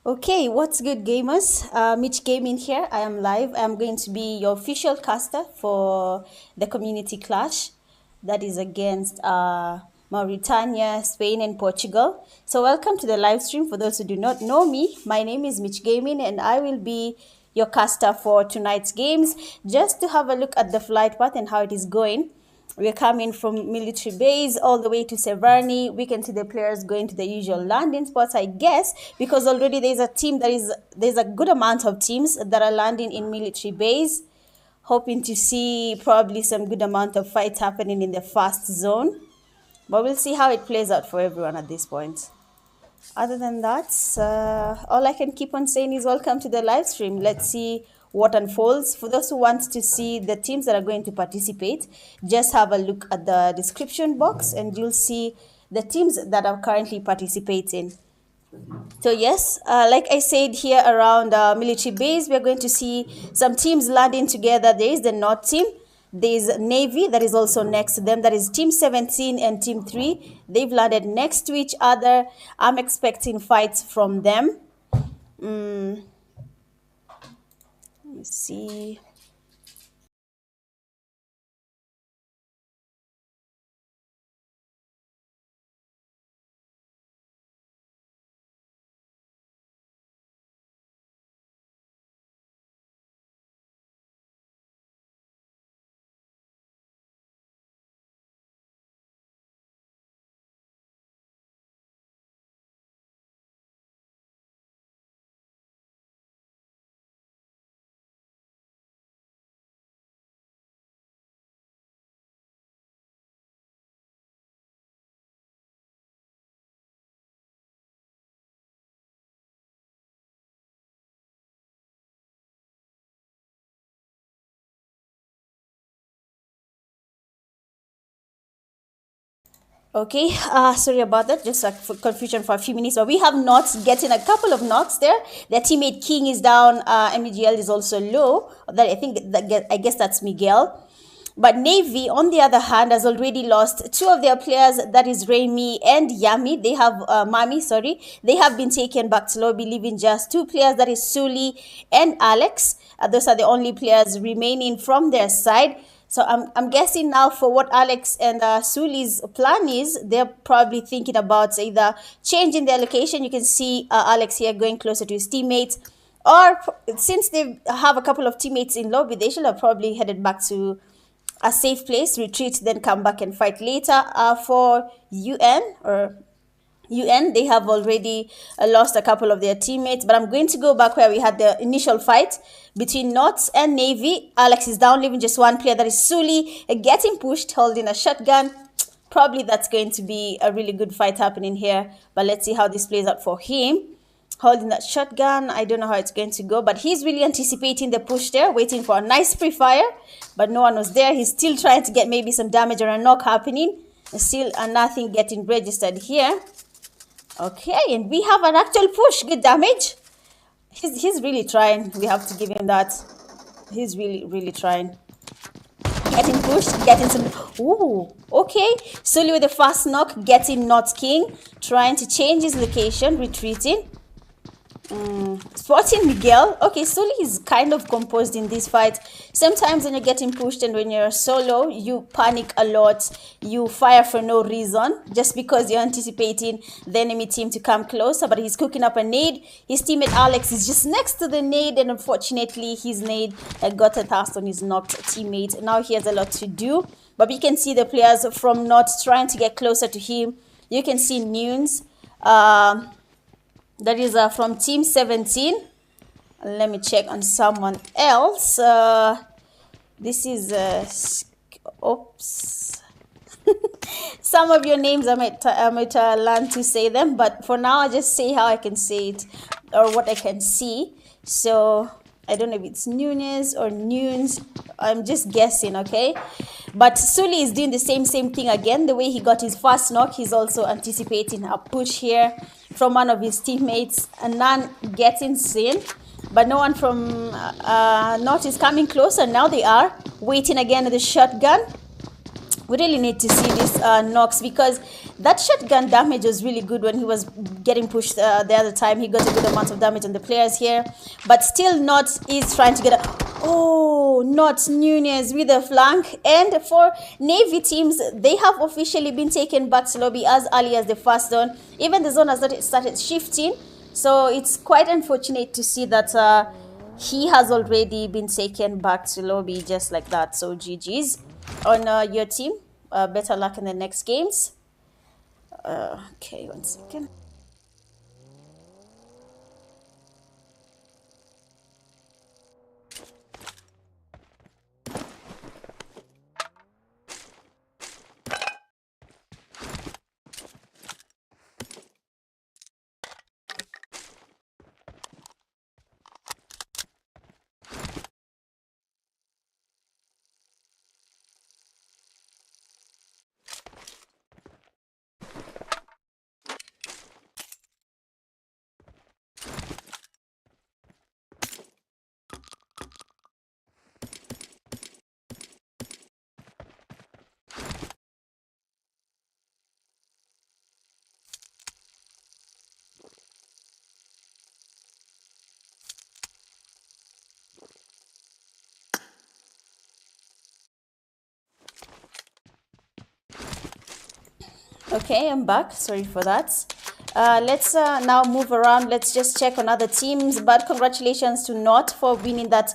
Okay, what's good, gamers? Mitch Gaming here. I am live. I'm going to be your official caster for the community clash that is against Mauritania, Spain, and Portugal. So, welcome to the live stream. For those who do not know me, my name is Mitch Gaming, and I will be your caster for tonight's games. Just to have a look at the flight path and how it is going. We're coming from military base all the way to Severny. We can see the players going to the usual landing spots, I guess, because already there's a good amount of teams that are landing in military base, hoping to see probably some good amount of fights happening in the fast zone. But we'll see how it plays out for everyone at this point. Other than that, all I can keep on saying is welcome to the live stream. Let's see what unfolds. For those who want to see the teams that are going to participate, just have a look at the description box and you'll see the teams that are currently participating. So yes, like I said, here around military base, we're going to see some teams landing together. There is the North team. There's Navy that is also next to them. That is Team 17 and Team 3. They've landed next to each other. I'm expecting fights from them. Let me see. Okay, sorry about that. Just a confusion for a few minutes. But we have Knots getting a couple of knocks there. Their teammate King is down. MEGL is also low. I guess that's Miguel. But Navy, on the other hand, has already lost two of their players. That is Raimi and Yami. They have Mami. Sorry, they have been taken back to lobby, leaving just two players. That is Suli and Alex. Those are the only players remaining from their side. So I'm guessing now for what Alex and Suli's plan is, they're probably thinking about either changing their location. You can see Alex here going closer to his teammates. Or since they have a couple of teammates in lobby, they should have probably headed back to a safe place, retreat, then come back and fight later. For UN, they have already lost a couple of their teammates, but I'm going to go back where we had the initial fight between Knots and Navy. Alex is down, leaving just one player, that is Suli, getting pushed, holding a shotgun. Probably that's going to be a really good fight happening here, but let's see how this plays out for him. Holding that shotgun, I don't know how it's going to go, but he's really anticipating the push there, waiting for a nice pre-fire, but no one was there. He's still trying to get maybe some damage or a knock happening. Still nothing getting registered here. Okay, and we have an actual push. Good damage. He's really trying. We have to give him that. He's really trying. Getting pushed, getting some... Ooh, okay. Sully with the fast knock, getting Not King. Trying to change his location, retreating. Spotting Miguel. Okay, Sully is kind of composed in this fight. Sometimes when you're getting pushed and when you're solo, you panic a lot. You fire for no reason, just because you're anticipating the enemy team to come closer. But he's cooking up a nade. His teammate Alex is just next to the nade, and unfortunately his nade got a task on his knocked teammate. Now he has a lot to do. But we can see the players from Not trying to get closer to him. You can see Nunes. That is from Team 17. Let me check on someone else. This is... oops. Some of your names I might learn to say them. But for now, I just say how I can say it. Or what I can see. So... I don't know if it's Nunes or Nunes. I'm just guessing, okay? But Sully is doing the same thing again. The way he got his first knock, he's also anticipating a push here from one of his teammates. And none getting seen. But no one from Not is coming closer. Now they are waiting again with the shotgun. We really need to see this Nox, because that shotgun damage was really good when he was getting pushed the other time. He got a good amount of damage on the players here, but still Not is trying to get a... Oh, Not Nunez with a flank. And for Navy teams, they have officially been taken back to lobby as early as the first zone. Even the zone has started shifting, so it's quite unfortunate to see that he has already been taken back to lobby just like that. So GG's on your team. Better luck in the next games. Okay, 1 second. Okay, I'm back. Sorry for that. Let's now move around. Let's just check on other teams. But congratulations to Not for winning that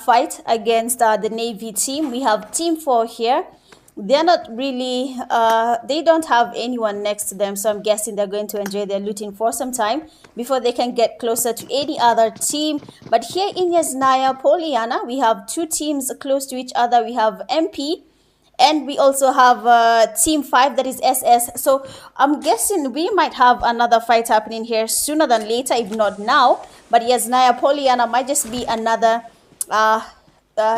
fight against the Navy team. We have Team 4 here. They're not really, they don't have anyone next to them. So I'm guessing they're going to enjoy their looting for some time before they can get closer to any other team. But here in Yasnaya, Poliana, we have two teams close to each other. We have MP. And we also have Team 5, that is SS. So I'm guessing we might have another fight happening here sooner than later, if not now. But yes, Naya Poliana might just be another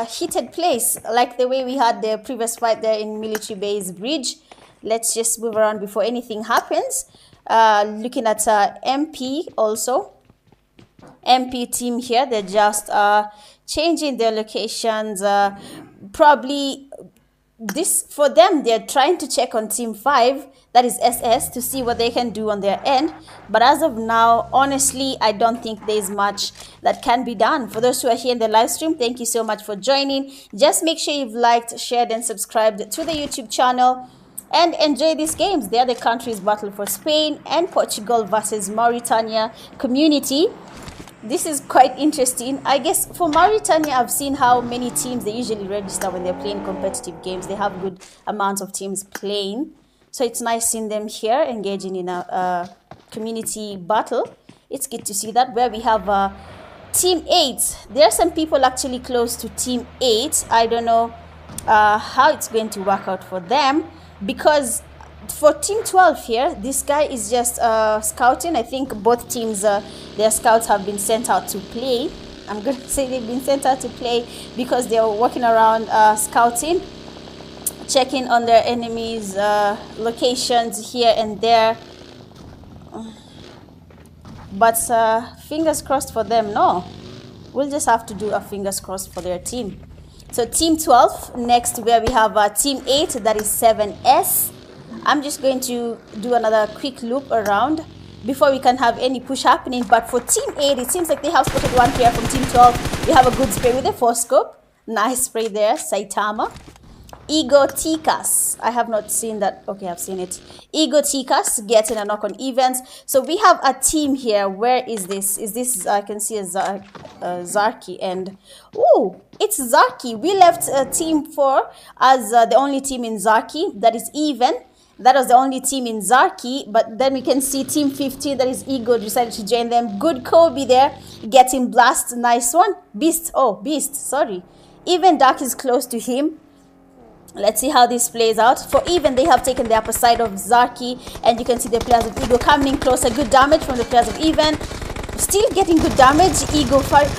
heated place, like the way we had the previous fight there in Military Base Bridge. Let's just move around before anything happens. Looking at MP also. MP team here, they're just changing their locations. Probably... this for them, they're trying to check on Team 5, that is SS, to see what they can do on their end. But as of now, honestly, I don't think there's much that can be done. For those who are here in the live stream, thank you so much for joining. Just make sure you've liked, shared, and subscribed to the YouTube channel. And enjoy these games. They are the countries battle for Spain and Portugal versus Mauritania community. This is quite interesting. I guess for Mauritania, I've seen how many teams they usually register when they're playing competitive games. They have good amounts of teams playing. So it's nice seeing them here engaging in a community battle. It's good to see that. Where we have Team 8. There are some people actually close to Team 8. I don't know how it's going to work out for them, because for Team 12 here, this guy is just scouting. I think both teams, their scouts have been sent out to play. I'm going to say they've been sent out to play because they're walking around scouting, checking on their enemies' locations here and there. But fingers crossed for them. No, we'll just have to do a fingers crossed for their team. So Team 12 next, where we have Team 8, that is 7S. I'm just going to do another quick loop around before we can have any push happening. But for Team 8, it seems like they have spotted one player from Team 12. We have a good spray with a 4-scope. Nice spray there, Saitama. Ego Tikas. I have not seen that. Okay, I've seen it. Ego Tikas getting a knock on events. So we have a team here. Where is this? Is this, I can see a Zarki. And, oh, it's Zarki. We left Team 4 as the only team in Zarki. That is even. That was the only team in Zarki, but then we can see Team 15, that is Ego, decided to join them. Good Kobe there, getting blast. Nice one. Beast. Oh, Beast. Sorry. Even Dark is close to him. Let's see how this plays out. For Even, they have taken the upper side of Zarki, and you can see the players of Ego coming in closer. Good damage from the players of Even. Still getting good damage. Ego fight.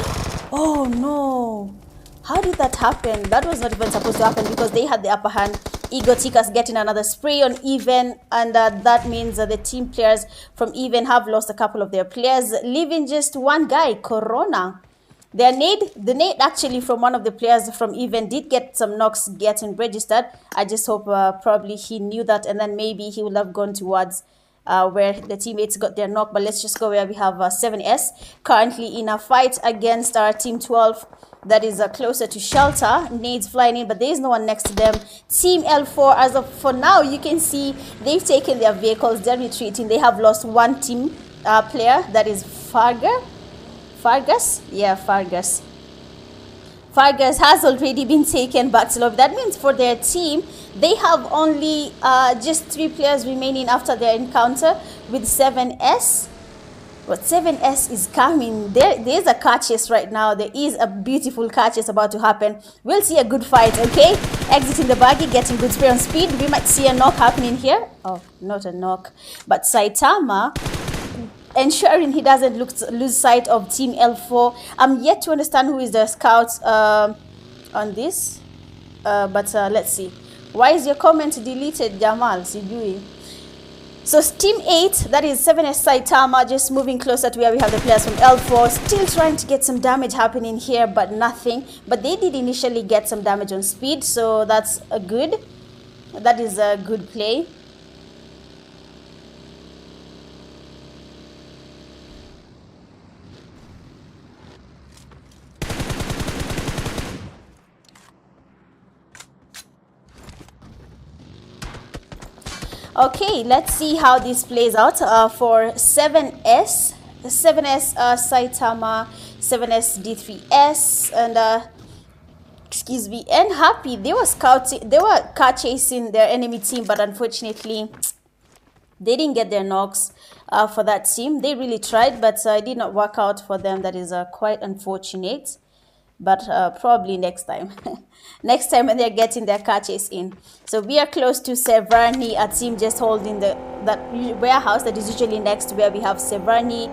Oh, no. How did that happen? That was not even supposed to happen because they had the upper hand. Ego Tikas getting another spray on Even, and that means that the team players from Even have lost a couple of their players, leaving just one guy, Corona. The nade actually from one of the players from Even did get some knocks getting registered. I just hope probably he knew that, and then maybe he would have gone towards where the teammates got their knock. But let's just go where we have 7S currently in a fight against our team 12 that is closer to shelter. Nades flying in, but there is no one next to them. Team L4, as of for now, you can see they've taken their vehicles, they're retreating. They have lost one team player, that is Fargus. Yeah, Fargus. Fargus has already been taken back to lobby. That means for their team, they have only just 3 players remaining after their encounter with 7S. But 7S is coming. There's a car chase right now. There is a beautiful car chase about to happen. We'll see a good fight, okay? Exiting the buggy, getting good spray on speed. We might see a knock happening here. Oh, not a knock. But Saitama, ensuring he doesn't lose sight of Team L4. I'm yet to understand who is the scout on this. But let's see. Why is your comment deleted, Jamal? Sijui. So Team 8, that is 7S Saitama, just moving closer to where we have the players from L4. Still trying to get some damage happening here, but nothing. But they did initially get some damage on speed, so that's a good. That is a good play. Okay, let's see how this plays out for 7S. 7S Saitama, 7S D3S, and excuse me, and Happy. They were scouting, they were car chasing their enemy team, but unfortunately they didn't get their knocks for that team. They really tried, but it did not work out for them. That is quite unfortunate, but probably next time. Next time when they're getting their car chase in. So we are close to Severny, a team just holding that warehouse that is usually next to where we have Severny,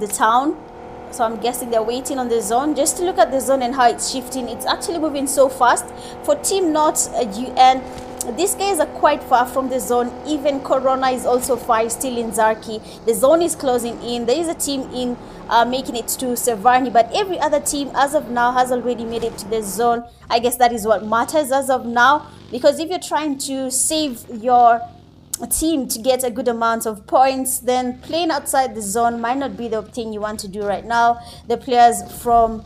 the town. So I'm guessing they're waiting on the zone. Just to look at the zone and how it's shifting, it's actually moving so fast. For Team Not UN, these guys are quite far from the zone. Even Corona is also far, still in Zarki. The zone is closing in. There is a team in making it to Severny, but every other team as of now has already made it to the zone. I guess that is what matters as of now, because if you're trying to save your team to get a good amount of points, then playing outside the zone might not be the thing you want to do right now. The players from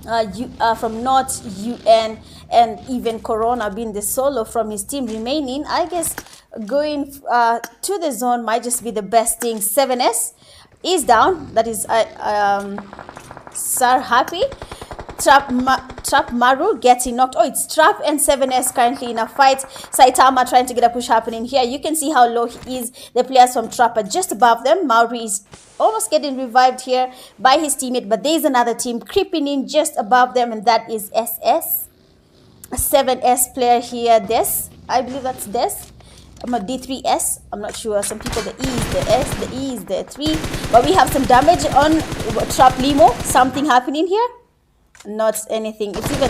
North UN and even Corona being the solo from his team remaining, I guess going to the zone might just be the best thing. 7S is down. That is Sir Happy. Trap Maru getting knocked. Oh, it's Trap and 7S currently in a fight. Saitama trying to get a push happening here. You can see how low he is. The players from Trap are just above them. Mauri is almost getting revived here by his teammate, but there is another team creeping in just above them, and that is SS. A 7S player here, Des. I believe that's Des. I'm a D3S. I'm not sure. Some people, the E is the S, the E is the 3. But we have some damage on Trap Limo. Something happening here. Not anything. It's even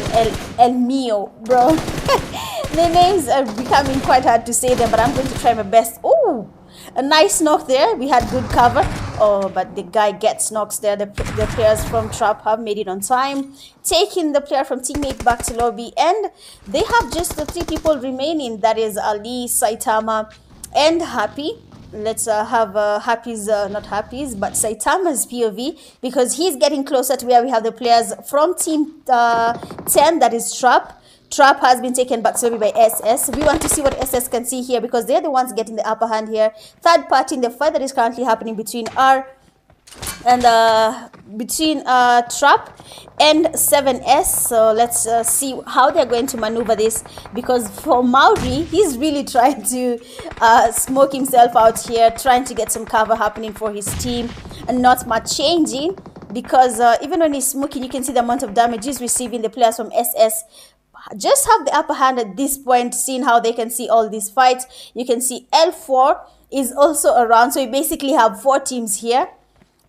El Mio, bro. The names are becoming quite hard to say them, but I'm going to try my best. Oh, a nice knock there. We had good cover. Oh, but the guy gets knocks there. The players from Trap have made it on time, taking the player from teammate back to lobby, and they have just the 3 people remaining. That is Ali, Saitama, and Happy. Let's have Happy's, not Happy's, but Saitama's POV, because he's getting closer to where we have the players from team 10, that is Trap. Trap has been taken back slowly by SS. We want to see what SS can see here, because they're the ones getting the upper hand here. Third party in the fight that is currently happening between R and Trap and 7S. So let's see how they're going to maneuver this, because for Mauri, he's really trying to smoke himself out here, trying to get some cover happening for his team, and not much changing, because even when he's smoking, you can see the amount of damage he's receiving. The players from SS just have the upper hand at this point, seeing how they can see all these fights. You can see L4 is also around, so you basically have 4 teams here.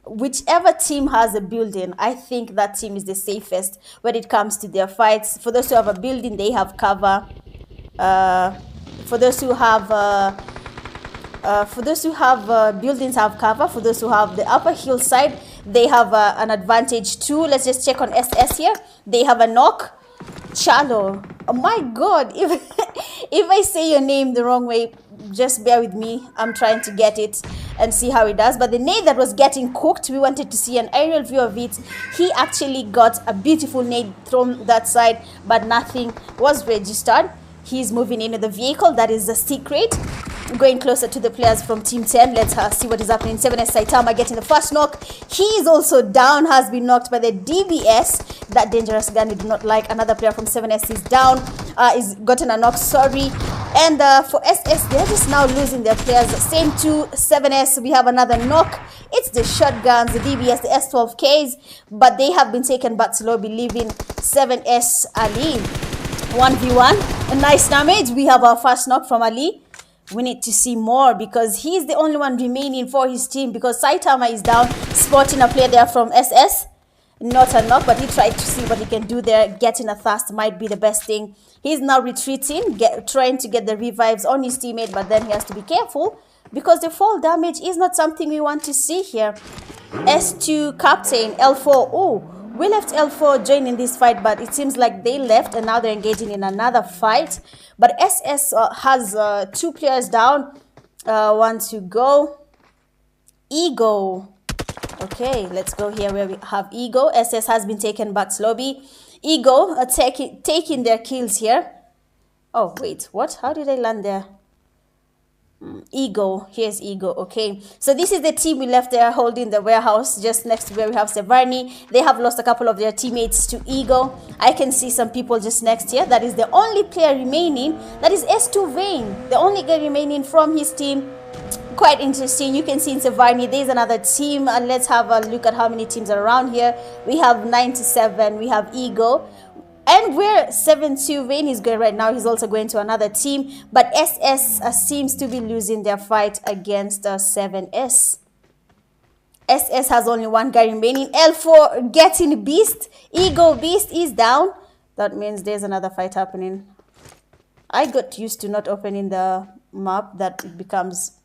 Whichever team has a building, I think that team is the safest when it comes to their fights. For those who have a building, they have cover. For those who have buildings, have cover. For those who have the upper hillside, They have an advantage too. Let's just check on SS here. They have a knock. Chalo. Oh my god, if I say your name the wrong way, just bear with me. I'm trying to get it and see how it does. But the nade that was getting cooked, we wanted to see an aerial view of it. He actually got a beautiful nade thrown that side, but nothing was registered. He's moving into the vehicle. That is the secret. Going closer to the players from Team 10. Let's see what is happening. 7S Saitama getting the first knock. He is also down, has been knocked by the DBS. That dangerous gun we do not like. Another player from 7S is down. Is gotten a knock, sorry. And for SS, they're just now losing their players. Same to 7S, we have another knock. It's the shotguns, the DBS, the S12Ks. But they have been taken back to lobby, leaving 7S Ali. 1v1. A nice damage. We have our first knock from Ali. We need to see more because he's the only one remaining for his team because Saitama is down, spotting a player there from SS. Not a knock, but he tried to see what he can do there. Getting a thrust might be the best thing. He's now retreating, trying to get the revives on his teammate, but then he has to be careful because the fall damage is not something we want to see here. S2 captain, L4. Oh, we left L4 joining this fight, but it seems like they left and now they're engaging in another fight. But SS has 2 players down. One to go. Ego. Okay, let's go here where we have Ego. SS has been taken back to lobby. Ego taking their kills here. Oh, wait, what? How did I land there? Ego. Here's Ego. Okay, so this is the team we left there holding the warehouse just next to where we have Severny. They have lost a couple of their teammates to Ego. I can see some people just next here. That is the only player remaining. That is S2 Vane, the only guy remaining from his team. Quite interesting. You can see in Severny there's another team, and let's have a look at how many teams are around here. We have 97. We have Ego. And where 7-2 Vane is going right now, he's also going to another team. But SS seems to be losing their fight against 7S. SS has only one guy remaining. L4 getting Beast. Ego Beast is down. That means there's another fight happening. I got used to not opening the map. That it becomes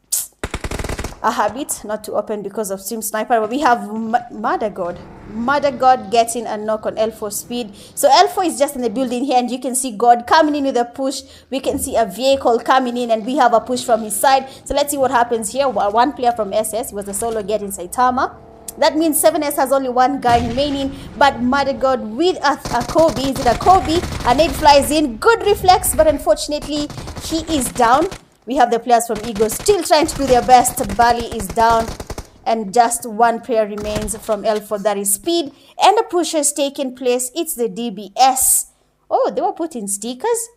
a habit not to open because of Stream Sniper. But we have Mother God getting a knock on L4 speed. So L4 is just in the building here, and you can see God coming in with a push. We can see a vehicle coming in, and we have a push from his side. So let's see what happens here. One player from SS was the solo getting Saitama. That means 7S has only one guy remaining, but Mother God with a Kobe. Is it a Kobe? A nade flies in. Good reflex, but unfortunately he is down. We have the players from Ego still trying to do their best. Bali is down. And just one player remains from L4. That is Speed. And a push is taking place. It's the DBS. Oh, they were putting stickers.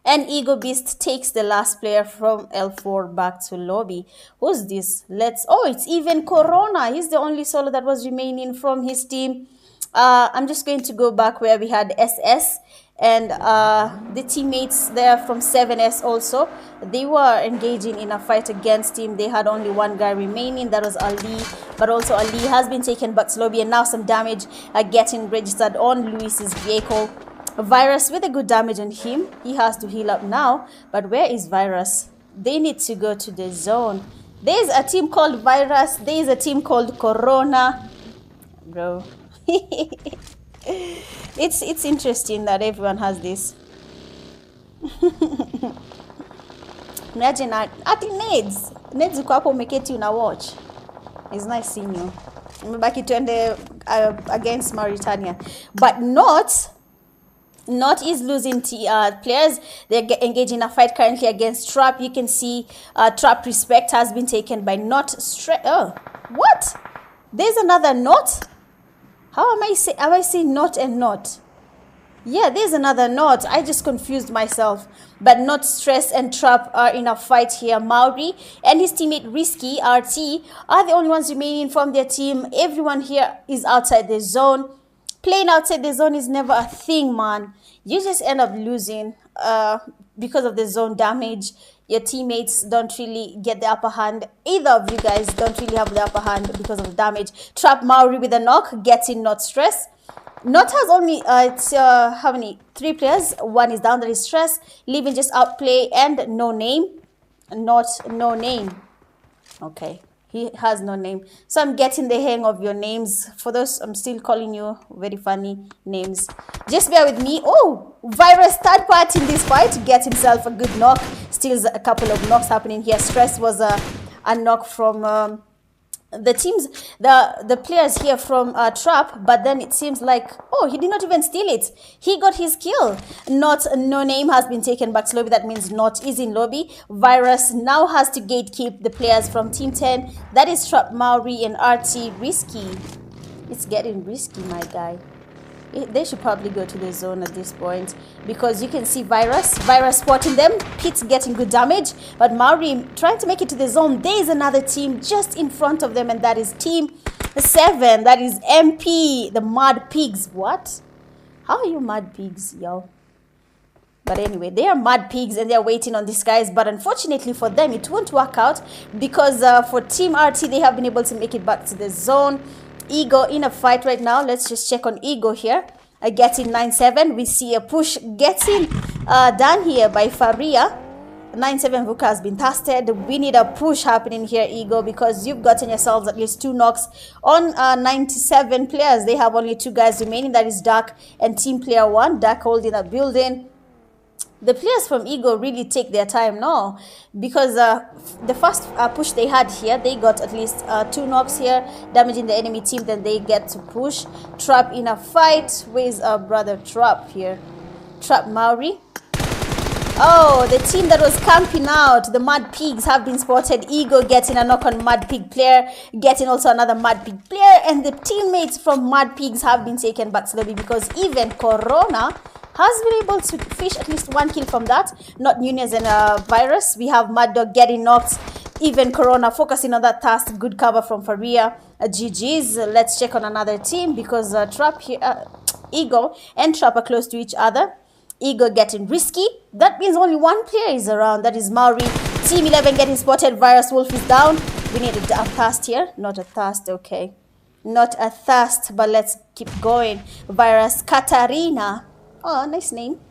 And Ego Beast takes the last player from L4 back to lobby. Who's this? Oh, it's even Corona. He's the only solo that was remaining from his team. I'm just going to go back where we had SS. And the teammates there from 7S also, they were engaging in a fight against him. They had only one guy remaining, that was Ali. But also Ali has been taken back to lobby, and now some damage getting registered on Luis's vehicle. Virus with a good damage on him. He has to heal up now. But where is Virus? They need to go to the zone. There's a team called Virus. There's a team called Corona. Bro. It's interesting that everyone has this. Imagine at nades uko hapo umeketi una watch. It's nice seeing you. Umebaki tuende against Mauritania, but not is losing players. They're engaging in a fight currently against Trap. You can see Trap Respect has been taken by Not. Oh, what? There's another Not. How am I saying Not and Not? Yeah, there's another Not. I just confused myself. But Not, Stress, and Trap are in a fight here. Mauri and his teammate Risky, RT, are the only ones remaining from their team. Everyone here is outside the zone. Playing outside the zone is never a thing, man. You just end up losing because of the zone damage. Your teammates don't really get the upper hand. Either of you guys don't really have the upper hand because of the damage. Trap Mauri with a knock, getting Not Stress. Not has only, how many? 3 players. One is down, that is Stress. Leaving just Outplay and No Name. Not No Name. Okay. He has no name. So I'm getting the hang of your names. For those, I'm still calling you very funny names. Just bear with me. Oh, Virus third part in this fight. Get himself a good knock. Still a couple of knocks happening here. Stress was a knock from the teams, the players here from Trap, but then it seems like, oh, he did not even steal it. He got his kill. No name has been taken back to lobby. That means not is in lobby. Virus now has to gatekeep the players from Team 10. That is Trap, Mauri, and RT. Risky. It's getting risky, my guy. They should probably go to the zone at this point because you can see Virus spotting them. Pete getting good damage, but Mauri trying to make it to the zone. There is another team just in front of them, and that is Team 7. That is MP, the Mad Pigs. What? How are you Mad Pigs, yo? But anyway, they are Mad Pigs and they're waiting on these guys. But unfortunately for them, it won't work out because for Team RT, they have been able to make it back to the zone. Ego in a fight right now. Let's just check on Ego here. Getting 9-7. We see a push getting done here by Faria. 9-7 Vuka has been tested. We need a push happening here, Ego, because you've gotten yourselves at least 2 knocks on 97 players. They have only 2 guys remaining. That is Dark and Team Player 1. Dark holding a building. The players from Ego really take their time now because the first push they had here, they got at least 2 knocks here, damaging the enemy team. Then they get to push. Trap in a fight. Where's our brother Trap here? Trap Mauri. Oh, the team that was camping out, the Mad Pigs, have been spotted. Ego getting a knock on Mad Pig player, getting also another Mad Pig player, and the teammates from Mad Pigs have been taken back to lobby because even Corona has been able to fish at least 1 kill from that. Not Nunez and Virus. We have Mad Dog getting knocked. Even Corona focusing on that task. Good cover from Faria. GG's. Let's check on another team because Trap here, Ego and Trap are close to each other. Ego getting risky. That means only 1 player is around. That is Mauri. Team 11 getting spotted. Virus Wolf is down. We need a thirst here. Not a thirst. Okay. Not a thirst. But let's keep going. Virus Katarina. Oh, nice name.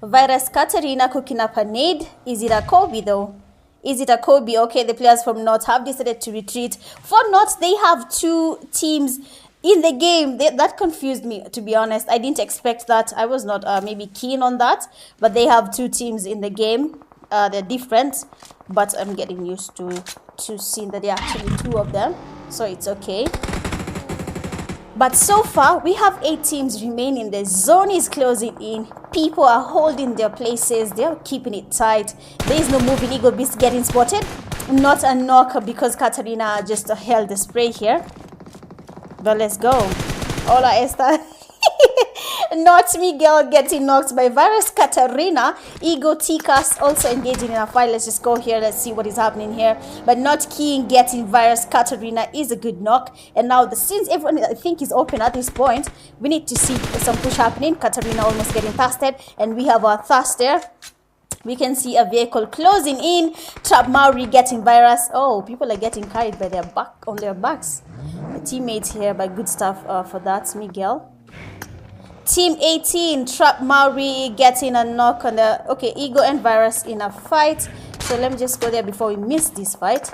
Virus Katarina cooking up a nade. Is it a Kobe though? Is it a Kobe? Okay, the players from North have decided to retreat. For North, they have 2 teams in the game. That confused me, to be honest. I didn't expect that. I was not maybe keen on that. But they have 2 teams in the game. They're different. But I'm getting used to seeing that there are actually 2 of them. So it's okay. But so far, we have 8 teams remaining. The zone is closing in. People are holding their places. They're keeping it tight. There is no moving. Ego Beast getting spotted. Not a knock because Katarina just held the spray here. But let's go. Hola, Esther. Not Miguel getting knocked by Virus Katarina. Ego Tikas also engaging in a fight. Let's just go here. Let's see what is happening here. But not King getting Virus Katarina is a good knock. And now since everyone I think is open at this point, we need to see some push happening. Katarina almost getting tested. And we have our thirster. We can see a vehicle closing in. Trap Mauri getting Virus. Oh, people are getting carried by on their backs. The teammates here by good stuff for that. Miguel. Team 18, Trap Mauri getting a knock on the... Okay, Ego and Virus in a fight. So let me just go there before we miss this fight.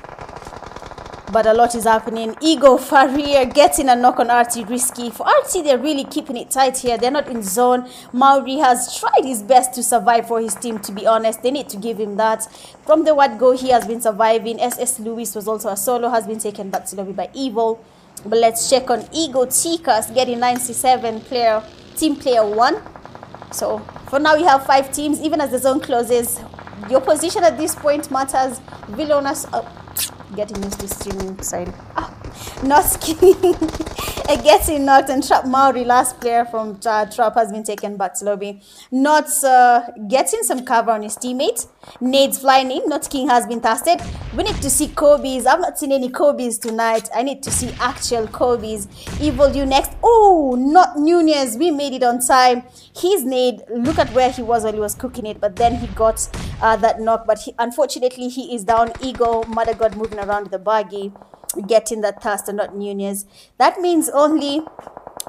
But a lot is happening. Ego Faria getting a knock on RT. Risky. For RT, they're really keeping it tight here. They're not in zone. Mauri has tried his best to survive for his team, to be honest. They need to give him that. From the word go, he has been surviving. SS Lewis was also a solo. Has been taken back to lobby by Evil. But let's check on Ego Tikas getting 97 player... Team Player 1. So for now we have 5 teams. Even as the zone closes, your position at this point matters. Villainous getting used to streaming side. Not skiing. Getting knocked and Trap Mauri, last player from Trap, has been taken back to lobby. Not getting some cover on his teammate. Nades flying in. Not King has been tested. We need to see Kobe's. I've not seen any Kobe's tonight. I need to see actual Kobe's. Evil, you next. Oh, not Nunez. We made it on time. His nade, look at where he was while he was cooking it, but then he got that knock. But unfortunately, he is down. Ego, Mother God moving around the buggy, getting that task and not Nunez. That means only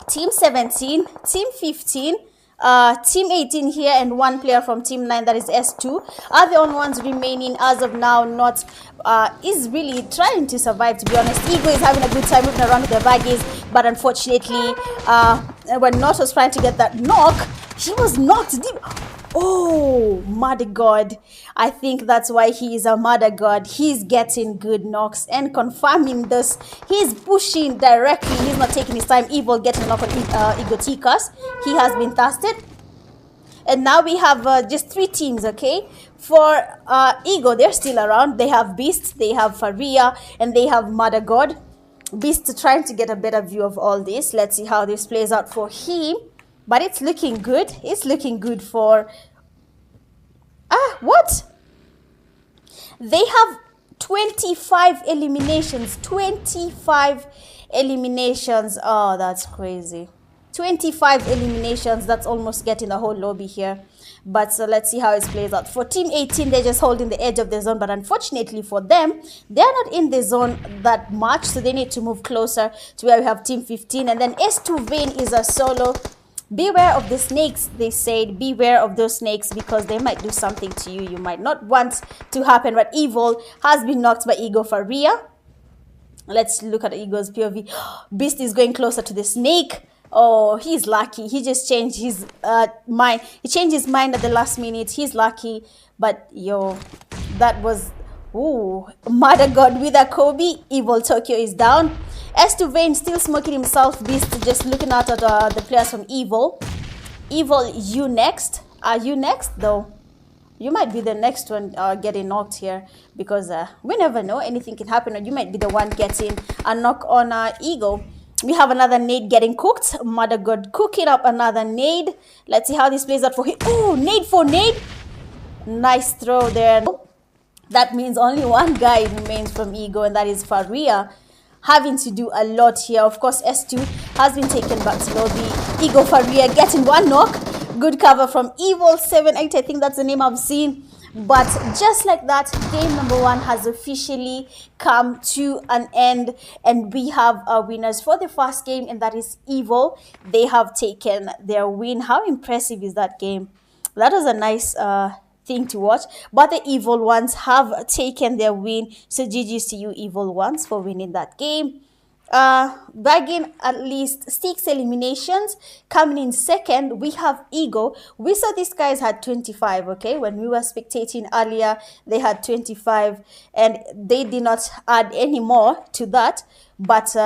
Team 17, Team 15, Team 18 here and one player from Team 9, that is S2, are the only ones remaining as of now. Not is really trying to survive, to be honest. Ego is having a good time moving around with the baggies, but unfortunately, when Not was trying to get that knock, she was knocked deep. Oh, mother god. I think that's why he is a mother god. He's getting good knocks and confirming this. He's pushing directly. He's not taking his time. Evil getting a knock on Egotikas. He has been tested. And now we have just 3 teams, okay? For Ego, they're still around. They have Beast, they have Faria, and they have Mother God. Beast trying to get a better view of all this. Let's see how this plays out for him. But it's looking good. It's looking good for... what? They have 25 eliminations. 25 eliminations. Oh, that's crazy. 25 eliminations. That's almost getting the whole lobby here. But so let's see how it plays out. For Team 18, they're just holding the edge of the zone. But unfortunately for them, they're not in the zone that much. So they need to move closer to where we have Team 15. And then S2 Vein is a solo. Beware of the snakes, they said. Beware of those snakes because they might do something to you. You might not want to happen. But Evil has been knocked by Ego Faria. Let's look at Ego's POV. Beast is going closer to the snake. Oh, he's lucky. He just changed his mind. He changed his mind at the last minute. He's lucky. But, yo, that was... Ooh, Mother God with a Kobe. Evil Tokyo is down. S2 Vane still smoking himself. Beast just looking out at the players from Evil. Evil, you next. Are you next, though? You might be the next one getting knocked here. Because we never know. Anything can happen. Or you might be the one getting a knock on Ego. We have another nade getting cooked. Mother God cooking up another nade. Let's see how this plays out for him. Oh, nade for nade. Nice throw there. That means only one guy remains from Ego, and that is Faria. Having to do a lot here. Of course, S2 has been taken back to lobby. Ego Faria getting one knock. Good cover from Evil 78. I think that's the name I've seen. But just like that, game number 1 has officially come to an end. And we have our winners for the first game, and that is Evil. They have taken their win. How impressive is that game? That was a nice thing to watch. But the Evil ones have taken their win. So GG's to you, Evil ones, for winning that game. Bagging at least 6 eliminations. Coming in second, we have Ego. We saw these guys had 25, okay? When we were spectating earlier, they had 25, and they did not add any more to that. But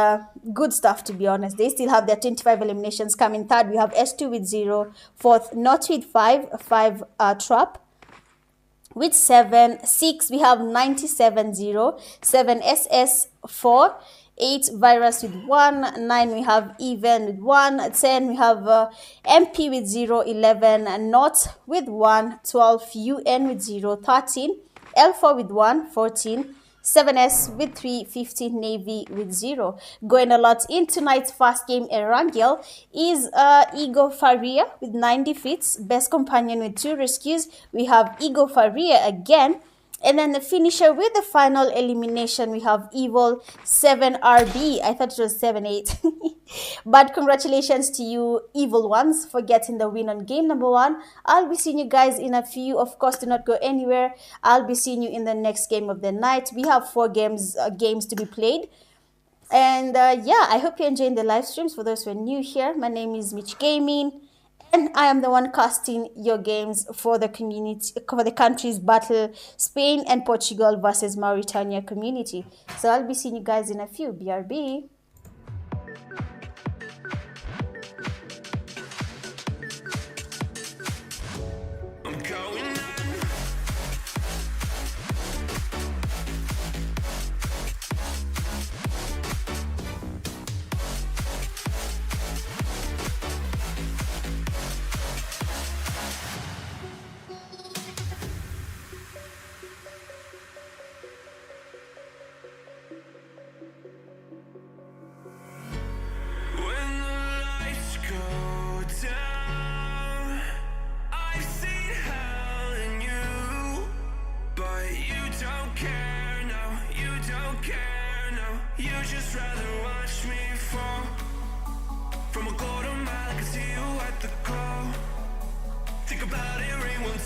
good stuff, to be honest. They still have their 25 eliminations. Coming third, we have S2 with 0. Fourth, Not with 5 Trap with 7. 6, we have 97-0. 7, SS4. 8, Virus with 1. 9, we have Even with 1. 10, we have MP with 0. 11, Not with 1. 12, UN with 0. 13, L4 with 1. 14, 7S with 3. 15, Navy with 0. Going a lot in tonight's first game, Erangel, is Ego Faria with 9 defeats. Best companion with 2 rescues. We have Ego Faria again. And then the finisher with the final elimination, we have Evil 7RB. I thought it was 7-8. But congratulations to you, Evil ones, for getting the win on game number 1. I'll be seeing you guys in a few. Of course, do not go anywhere. I'll be seeing you in the next game of the night. We have 4 games to be played. And yeah, I hope you're enjoying the live streams. For those who are new here, my name is Mitch Gaming. And I am the one casting your games for the community, for the countries battle, Spain and Portugal versus Mauritania community. So I'll be seeing you guys in a few. BRB.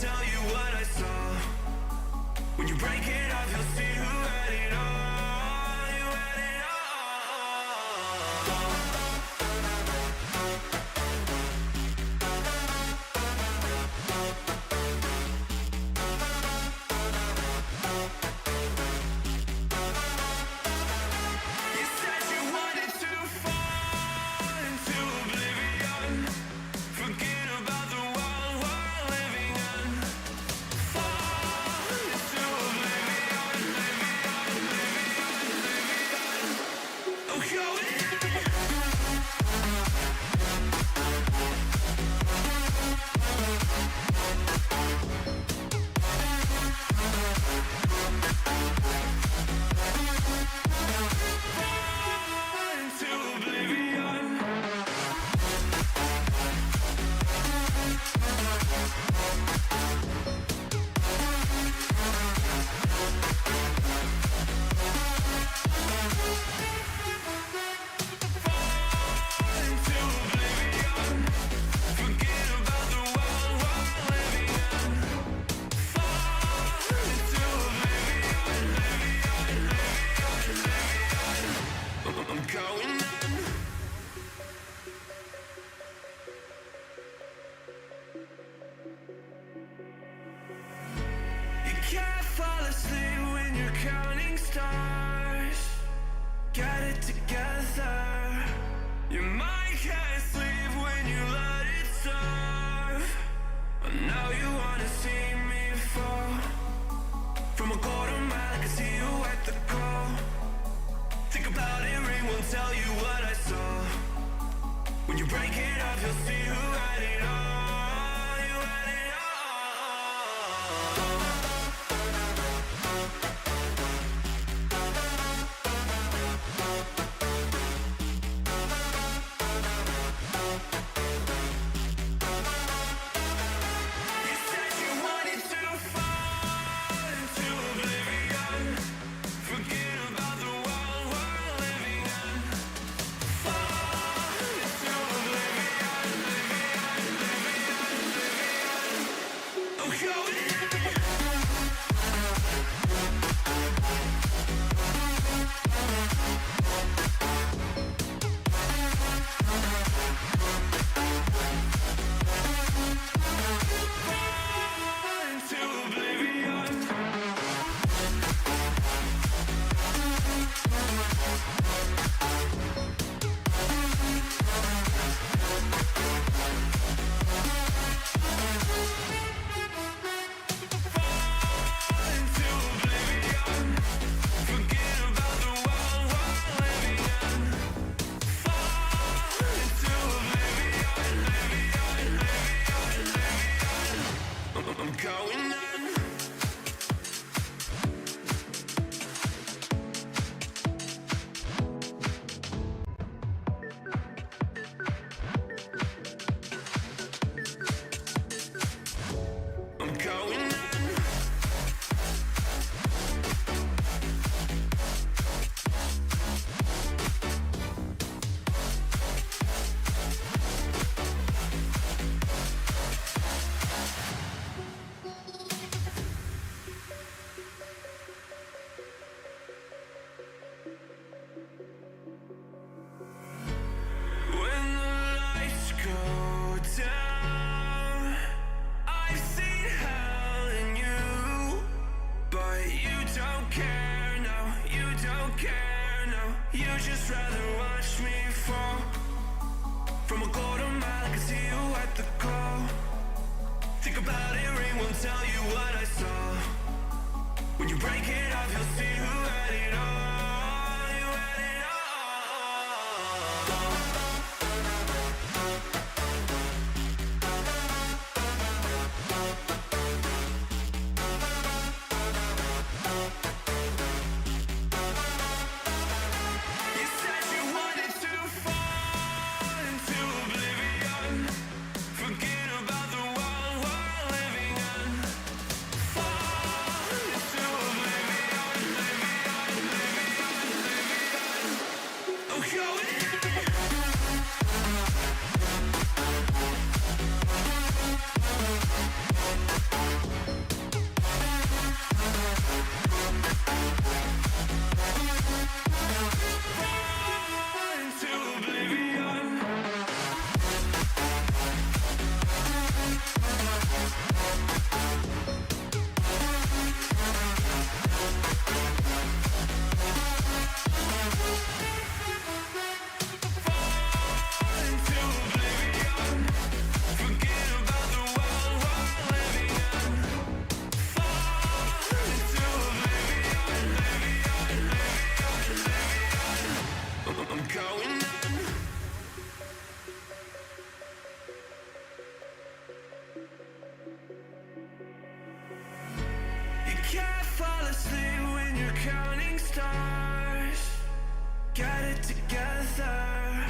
tell you what I saw. When you break it off, you'll see who had it all. You had it all. You said you wanted to fall into oblivion. Forget about the world we're living in. Fall into oblivion, oblivion. Oh, going into oblivion. Into oblivion. Forget about the world we're living in. Fall into oblivion, I'm going in. You can't fall asleep when you're counting stars. Get it together. Your mind can't sleep when you let it serve. And now you wanna see me fall. From a quarter mile, I can see you at the call. Think about it, ring won't tell you what I saw. When you break it off, you'll see who had it all. You had it all. You said you wanted to fall into oblivion. Forget about the world we're living in. Fall into oblivion, oblivion. Oh, going in. Into oblivion. Into oblivion. Forget about the world we're living in. Fall into oblivion, I'm going in. I'm going in. When the lights go down, I've seen hell in you, but you don't care, no, you don't care, no. You just rather watch me fall. From a quarter mile, I can see you at the call. Think about it, ring won't tell you what I saw. When you break it off, you'll see who had it all. You had it all. You said you wanted to fall into oblivion. Forget about the world we're living in. Fall into oblivion, oblivion. you're counting stars. Got it together.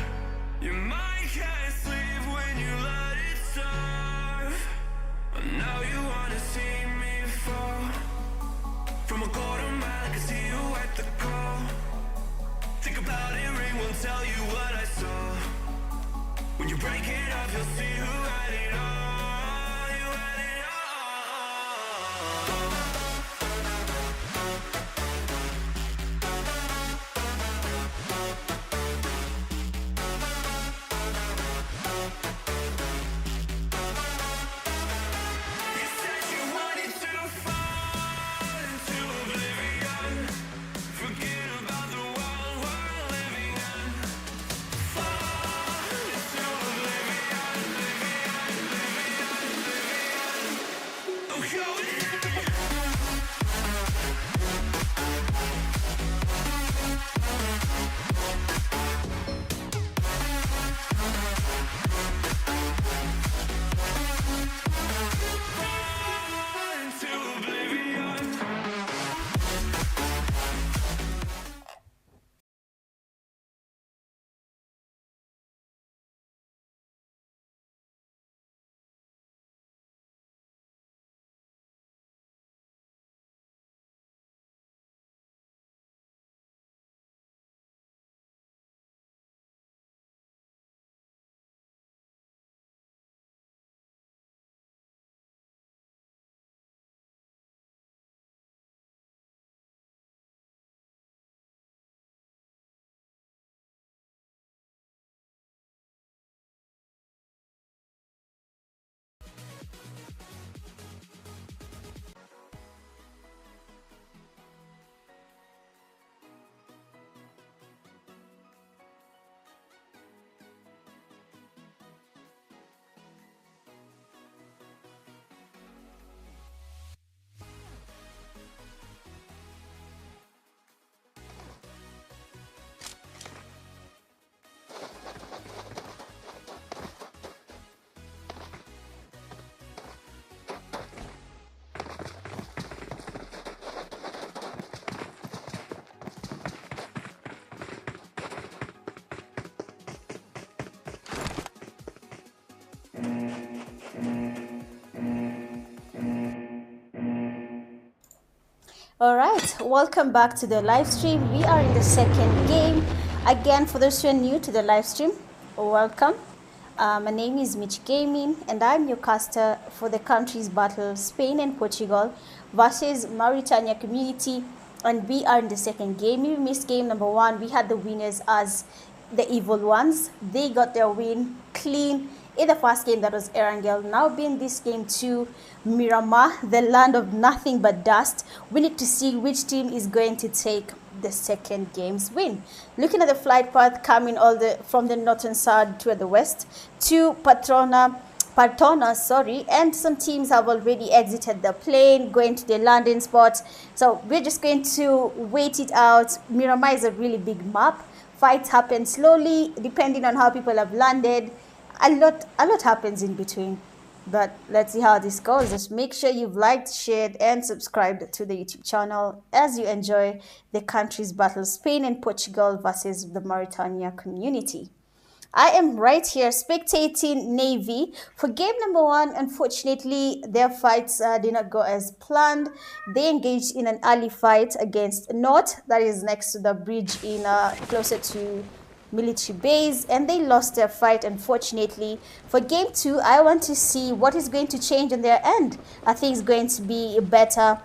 Your mind can't sleep when you let it serve. And now you wanna see me fall. From a quarter mile, I can see you at the call. Think about it, ring won't tell you what I saw. When you break it up, you'll see who had it all. You had it all. You said you wanted to fall into oblivion. Forget about the world we're living in. Fall into oblivion, oblivion. Oh, go in. Into oblivion. All right, welcome back to the live stream. We are in the second game. Again, for those who are new to the live stream, welcome. My name is Mitch Gaming, and I'm your caster for the countries battle Spain and Portugal versus Mauritania community. And we are in the second game. We missed game number one. We had the winners as the evil ones. They got their win clean in the first game, that was Erangel. Now being this game to Miramar, the land of nothing but dust. We need to see which team is going to take the second game's win. Looking at the flight path coming from the northern side to the west to Partona, and some teams have already exited the plane, going to the landing spot. So we're just going to wait it out. Miramar is a really big map. Fights happen slowly, depending on how people have landed. A lot happens in between, but let's see how this goes. Just make sure you've liked, shared, and subscribed to the YouTube channel as you enjoy the countries battle Spain and Portugal versus the Mauritania community. I am right here spectating Navy for game number one. Unfortunately, their fights did not go as planned. They engaged in an early fight against North, that is next to the bridge in closer to military base, and they lost their fight, unfortunately. For game two, I want to see what is going to change on their end. I think it's going to be better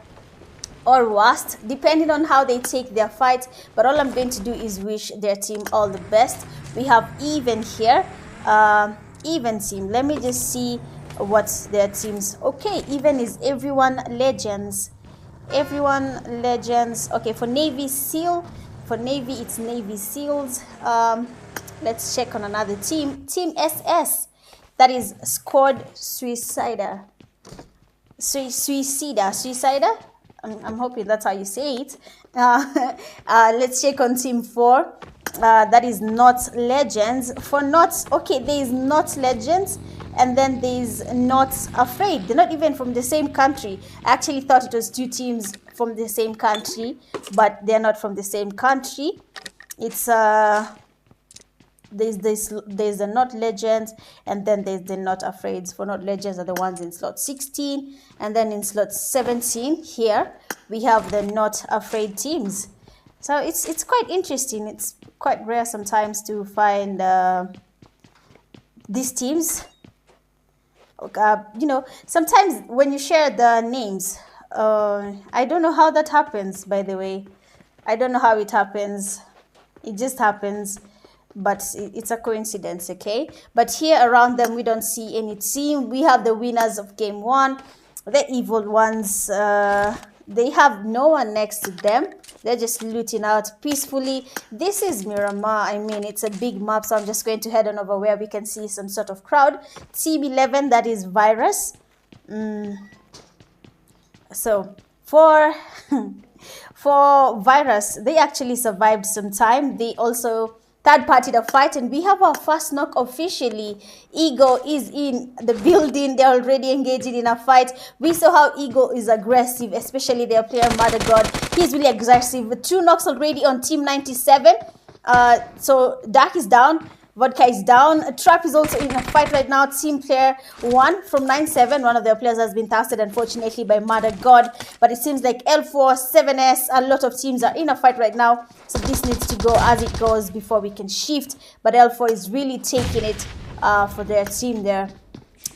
or worse, depending on how they take their fight. But all I'm going to do is wish their team all the best. We have even here, even team. Let me just see what's their teams. Okay, even is everyone legends. Everyone legends. Okay, for Navy SEAL. For Navy, it's Navy SEALs. Let's check on another team. Team SS. That is Squad SUICIDA. SUICIDA. I'm hoping that's how you say it. Let's check on Team 4. That is Not Legends. For Not, okay, there is Not Legends, and then there is Not Afraid. They're not even from the same country. I actually thought it was two teams from the same country, but they're not from the same country. It's there's the Not Legends, and then there's the Not Afraids. For Not Legends are the ones in slot 16, and then in slot 17 here we have the Not Afraid teams. So it's quite interesting. It's quite rare sometimes to find these teams. You know, sometimes when you share the names, I don't know how that happens, by the way. I don't know how it happens. It just happens, but it's a coincidence, okay? But here around them, we don't see any team. We have the winners of game 1, the evil ones. They have no one next to them. They're just looting out peacefully. This is Miramar. I mean, it's a big map, so I'm just going to head on over where we can see some sort of crowd. Team 11, that is Virus. So for for Virus, they actually survived some time. They also third-partied a fight, and we have our first knock officially. Ego is in the building. They're already engaging in a fight. We saw how Ego is aggressive, especially their player Mother God. He's really aggressive with 2 knocks already on Team 97. So Dark is down. Vodka is down. Trap is also in a fight right now. Team player 1 from 97. One of their players has been tasted, unfortunately, by Mother God. But it seems like L4, 7S, a lot of teams are in a fight right now. So this needs to go as it goes before we can shift. But L4 is really taking it for their team there.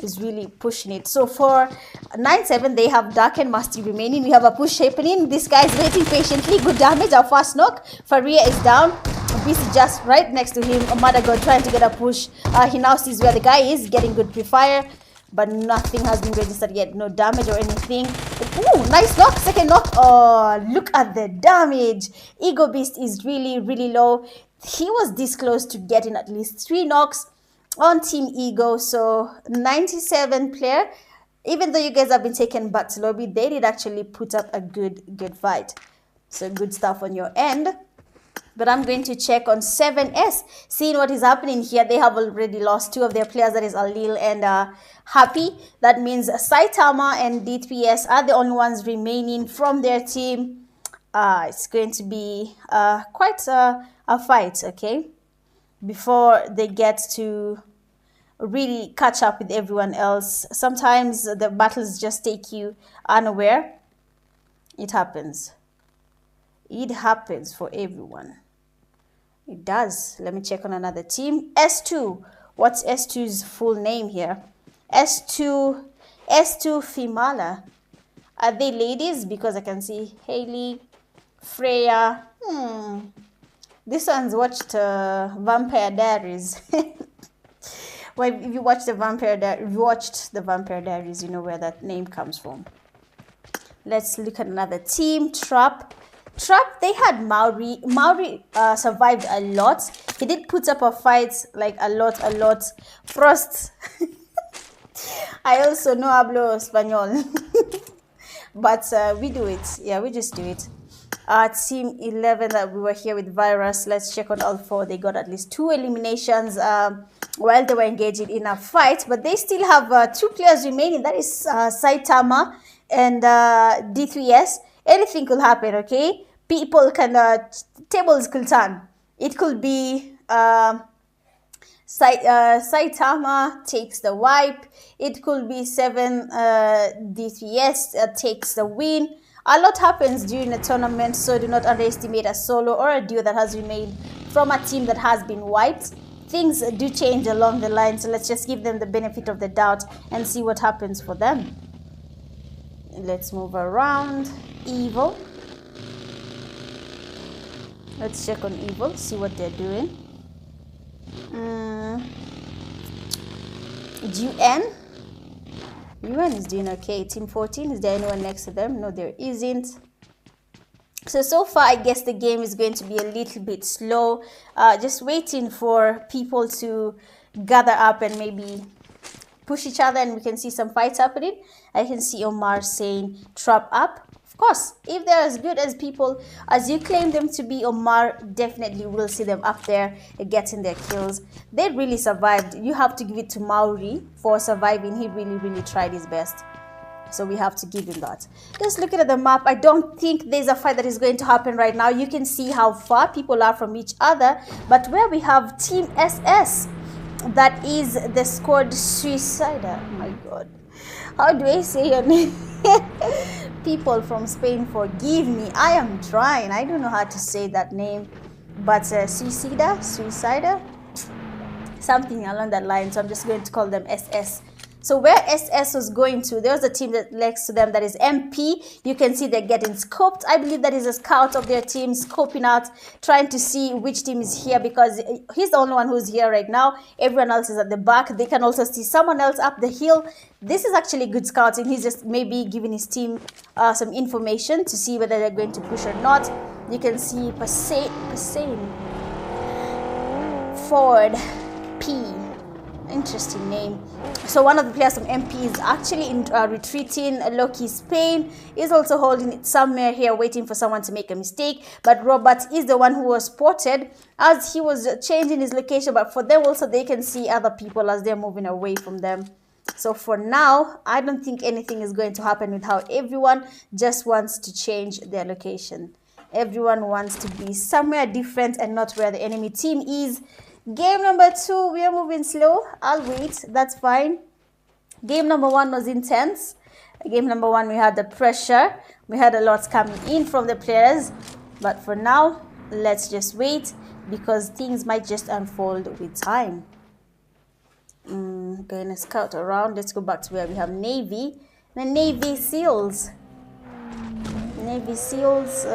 Is really pushing it. So for 9-7, they have Dark and Musty remaining. We have a push happening. This guy is waiting patiently. Good damage. Our first knock. Faria is down. BC just right next to him. Mother God trying to get a push. He now sees where the guy is, getting good pre-fire, but nothing has been registered yet. No damage or anything. Ooh, nice knock. Second knock. Oh, look at the damage. Ego Beast is really, really low. He was this close to getting at least 3 knocks on Team Ego. So 97 player, even though you guys have been taken back to lobby, they did actually put up a good fight. So good stuff on your end. But I'm going to check on 7S, seeing what is happening here. They have already lost 2 of their players, that is Alil and Happy. That means Saitama and D3S are the only ones remaining from their team. It's going to be quite a fight, okay, before they get to really catch up with everyone else. Sometimes the battles just take you unaware. It happens. It happens for everyone. It does. Let me check on another team. S2. What's S2's full name here? S2 FEMALA. Are they ladies? Because I can see Haley, Freya. This one's watched Vampire Diaries. Well, if you watched the Vampire Diaries, you know where that name comes from. Let's look at another team. Trap, they had Mauri. Mauri survived a lot. He did put up a fight, like a lot. Frost. I also know hablo Espanol. But we do it. Yeah, we just do it. Team 11 that we were here with Virus. Let's check on all 4. They got at least 2 eliminations while they were engaging in a fight. But they still have 2 players remaining. That is Saitama and D3S. Anything could happen, okay? People can, tables could turn. It could be Saitama takes the wipe. It could be 7 D3S takes the win. A lot happens during a tournament, so do not underestimate a solo or a duo that has remained from a team that has been wiped. Things do change along the line, so let's just give them the benefit of the doubt and see what happens for them. Let's move around. Evil. Let's check on Evil, see what they're doing. UN is doing okay. Team 14, is there anyone next to them? No, there isn't. So far, I guess the game is going to be a little bit slow. Just waiting for people to gather up and maybe push each other, and we can see some fights happening. I can see Omar saying trap up. Of course, if they're as good as people as you claim them to be, Omar definitely will see them up there getting their kills. They really survived. You have to give it to Mauri for surviving. He really tried his best. So we have to give him that. Just looking at the map, I don't think there's a fight that is going to happen right now. You can see how far people are from each other. But where we have Team SS, that is the squad SUICIDA. Oh my God. How do I say your name? People from Spain, forgive me. I am trying. I don't know how to say that name. But SUICIDA, something along that line. So I'm just going to call them SS. So where SS was going to, there's a team that next to them that is MP. You can see they're getting scoped. I believe that is a scout of their team scoping out, trying to see which team is here, because he's the only one who's here right now. Everyone else is at the back. They can also see someone else up the hill. This is actually good scouting. He's just maybe giving his team some information to see whether they're going to push or not. You can see Passain Ford P. Interesting name. So one of the players from MP is actually retreating. Loki Spain is also holding it somewhere here, waiting for someone to make a mistake. But Robert is the one who was spotted as he was changing his location. But for them also, they can see other people as they're moving away from them. So for now, I don't think anything is going to happen with how everyone just wants to change their location. Everyone wants to be somewhere different and not where the enemy team is. Game number 2, we are moving slow. I'll wait. That's fine. Game number 1 was intense. Game number 1, we had the pressure. We had a lot coming in from the players. But for now, let's just wait, because things might just unfold with time. Going to scout around. Let's go back to where we have Navy. The Navy SEALs. Navy SEALs,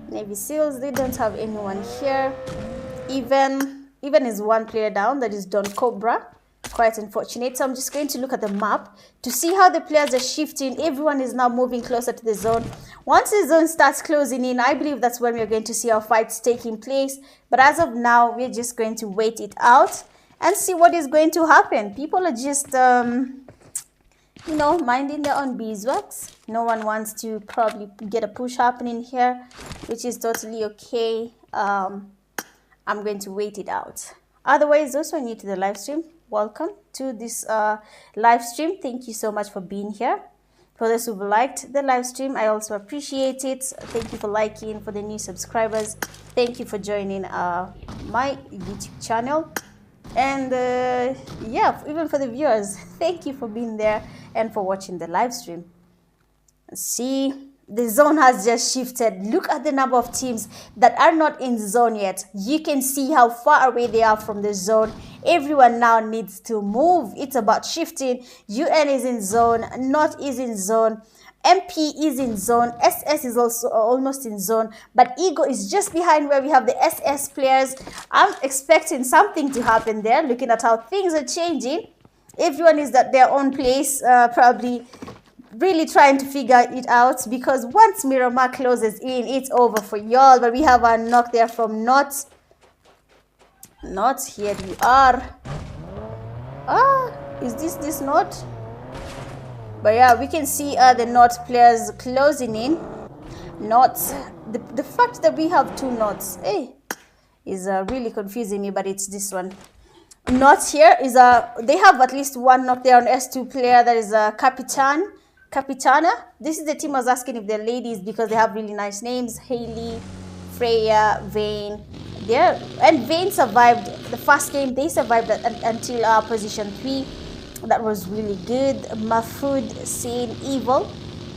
Navy SEALs, they don't have anyone here. Even is one player down, that is Don Cobra. Quite unfortunate. So I'm just going to look at the map to see how the players are shifting. Everyone is now moving closer to the zone. Once the zone starts closing in, I believe that's when we're going to see our fights taking place. But as of now, we're just going to wait it out and see what is going to happen. People are just you know, minding their own beeswax. No one wants to probably get a push happening here, which is totally okay. I'm going to wait it out. Otherwise, those who are new to the live stream, welcome to this live stream. Thank you so much for being here. For those who've liked the live stream, I also appreciate it. Thank you for liking. For the new subscribers, thank you for joining my YouTube channel. And yeah, even for the viewers, thank you for being there and for watching the live stream. See, the zone has just shifted. Look at the number of teams that are not in zone yet. You can see how far away they are from the zone. Everyone now needs to move. It's about shifting. UN is in zone, North is in zone, MP is in zone, SS is also almost in zone, but Ego is just behind where we have the SS players. I'm expecting something to happen there, looking at how things are changing. Everyone is at their own place, probably really trying to figure it out, because once Miramar closes in, it's over for y'all. But we have a knock there from Not. Here you are. Is this Not? But yeah, we can see the Not players closing in. Not, the fact that we have 2 Nots, is really confusing me, but it's this one. Not here is they have at least 1 knock there on S2 player. That is a Capitana. This is the team I was asking if they're ladies, because they have really nice names. Haley, Freya, Vane. And Vane survived the first game. They survived until position 3. That was really good. Mahfoud, Sane, Evil.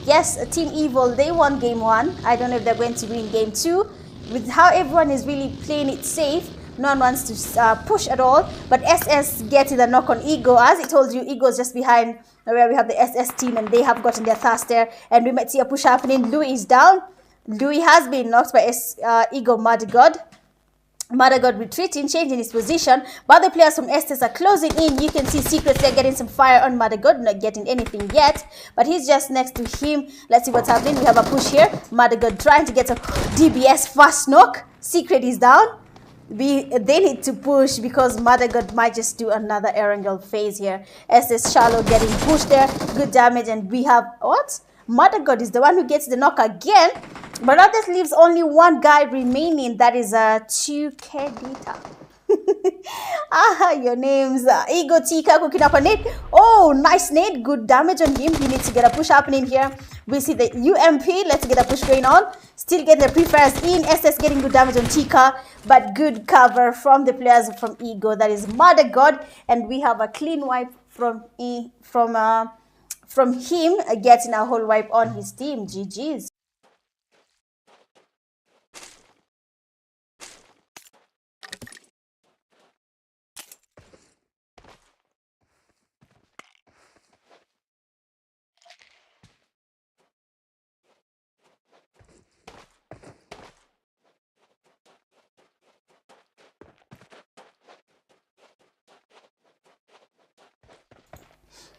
Yes, Team Evil, they won game 1. I don't know if they're going to win game 2. With how everyone is really playing it safe, no one wants to push at all. But SS getting the knock on Ego. As I told you, Ego is just behind where we have the SS team, and they have gotten their fast there. And we might see a push happening. Louis is down. Louis has been knocked by Ego Mad God. Mother God retreating, changing his position, but the players from Estes are closing in. You can see Secrets, they're getting some fire on Mother God, not getting anything yet, but he's just next to him. Let's see what's happening. We have a push here. Mother God trying to get a DBS fast knock. Secret is down. They need to push, because Mother God might just do another Erangel phase here. Estes Shallow getting pushed there. Good damage, and we have what? Mother God is the one who gets the knock again. But that just leaves only 1 guy remaining. That is a 2K Data. Your names. Ego Tika cooking up a Nate. Oh, nice Nate. Good damage on him. He needs to get a push happening here. We see the UMP. Let's get a push going on. Still getting the pre-fires in. SS getting good damage on Tika. But good cover from the players from Ego. That is Mother God. And we have a clean wipe from him getting a whole wipe on his team. GG's.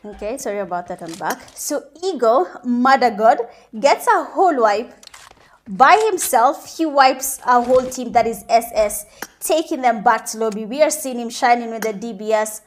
Okay, sorry about that, I'm back. So Ego, Mother God, gets a whole wipe by himself. He wipes a whole team, that is SS, taking them back to lobby. We are seeing him shining with the DBS.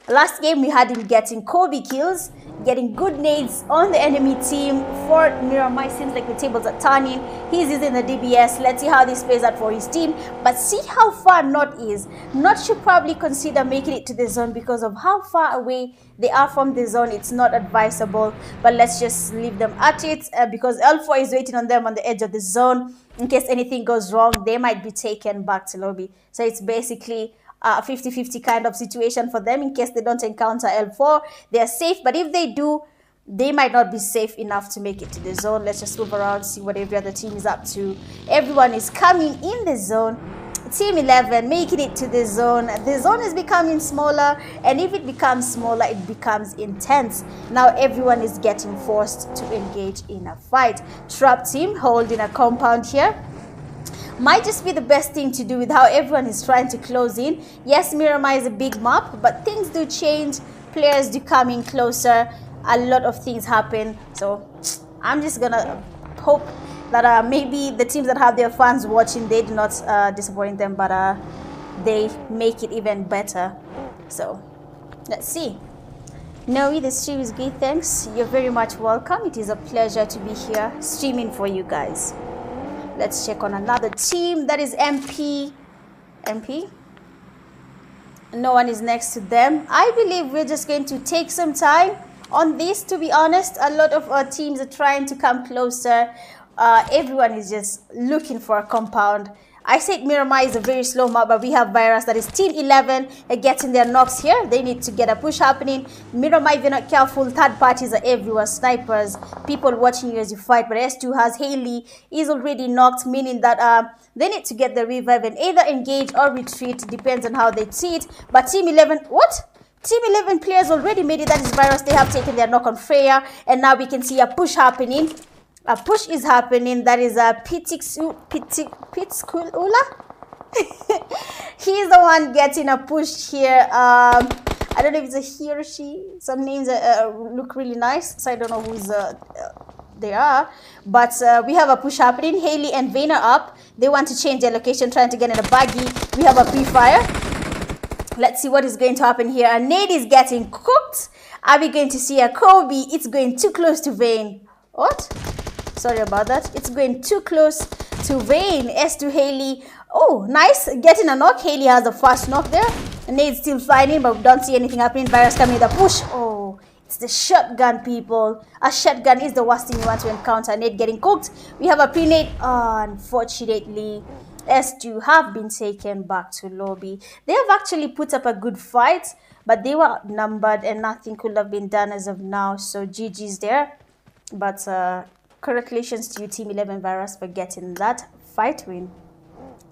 Last game we had him getting Kobe kills, getting good nades on the enemy team. For Miramar, seems like the tables are turning. He's using the DBS. Let's see how this plays out for his team. But see how far Not is. Not should probably consider making it to the zone because of how far away they are from the zone. It's not advisable. But let's just leave them at it because L4 is waiting on them on the edge of the zone. In case anything goes wrong, they might be taken back to lobby. So it's basically a 50-50 kind of situation for them. In case they don't encounter L4, they are safe. But if they do, they might not be safe enough to make it to the zone. Let's just move around, see what every other team is up to. Everyone is coming in the zone. Team 11 making it to the zone. The zone is becoming smaller, and if it becomes smaller, it becomes intense. Now everyone is getting forced to engage in a fight. Trap team holding a compound here. Might just be the best thing to do with how everyone is trying to close in. Yes, Miramar is a big map, but things do change. Players do come in closer. A lot of things happen. So I'm just gonna hope that maybe the teams that have their fans watching, they do not disappoint them, but they make it even better. So let's see. Noe, the stream is great. Thanks. You're very much welcome. It is a pleasure to be here streaming for you guys. Let's check on another team. That is MP. MP. No one is next to them. I believe we're just going to take some time on this, to be honest. A lot of our teams are trying to come closer. Everyone is just looking for a compound. I said Miramar is a very slow map, but we have Virus, that is Team 11, getting their knocks here. They need to get a push happening. Miramar, if you're not careful, third parties are everywhere. Snipers, people watching you as you fight. But S2 has Haley, is already knocked, meaning that they need to get the revive and either engage or retreat. Depends on how they see it. But Team 11, what? Team 11 players already made it. That is Virus. They have taken their knock on Freya. And now we can see a push happening. A push is happening. That is a Pitzkula. He's the one getting a push here. I don't know if it's a he or she. Some names look really nice, so I don't know who's they are. But we have a push happening. Haley and Vayne are up. They want to change their location, trying to get in a baggy. We have a pre-fire. Let's see what is going to happen here. A nade is getting cooked. Are we going to see a Kobe? It's going too close to Vayne. What? Sorry about that. It's going too close to Vayne. S to Haley. Oh, nice. Getting a knock. Haley has a fast knock there. Nade's still fighting, but we don't see anything happening. Virus coming with a push. Oh, it's the shotgun, people. A shotgun is the worst thing you want to encounter. Nade getting cooked. We have a pre-nade. Unfortunately, S2 have been taken back to lobby. They have actually put up a good fight, but they were outnumbered and nothing could have been done as of now. So GG's there. But congratulations to you, Team 11 Virus, for getting that fight win.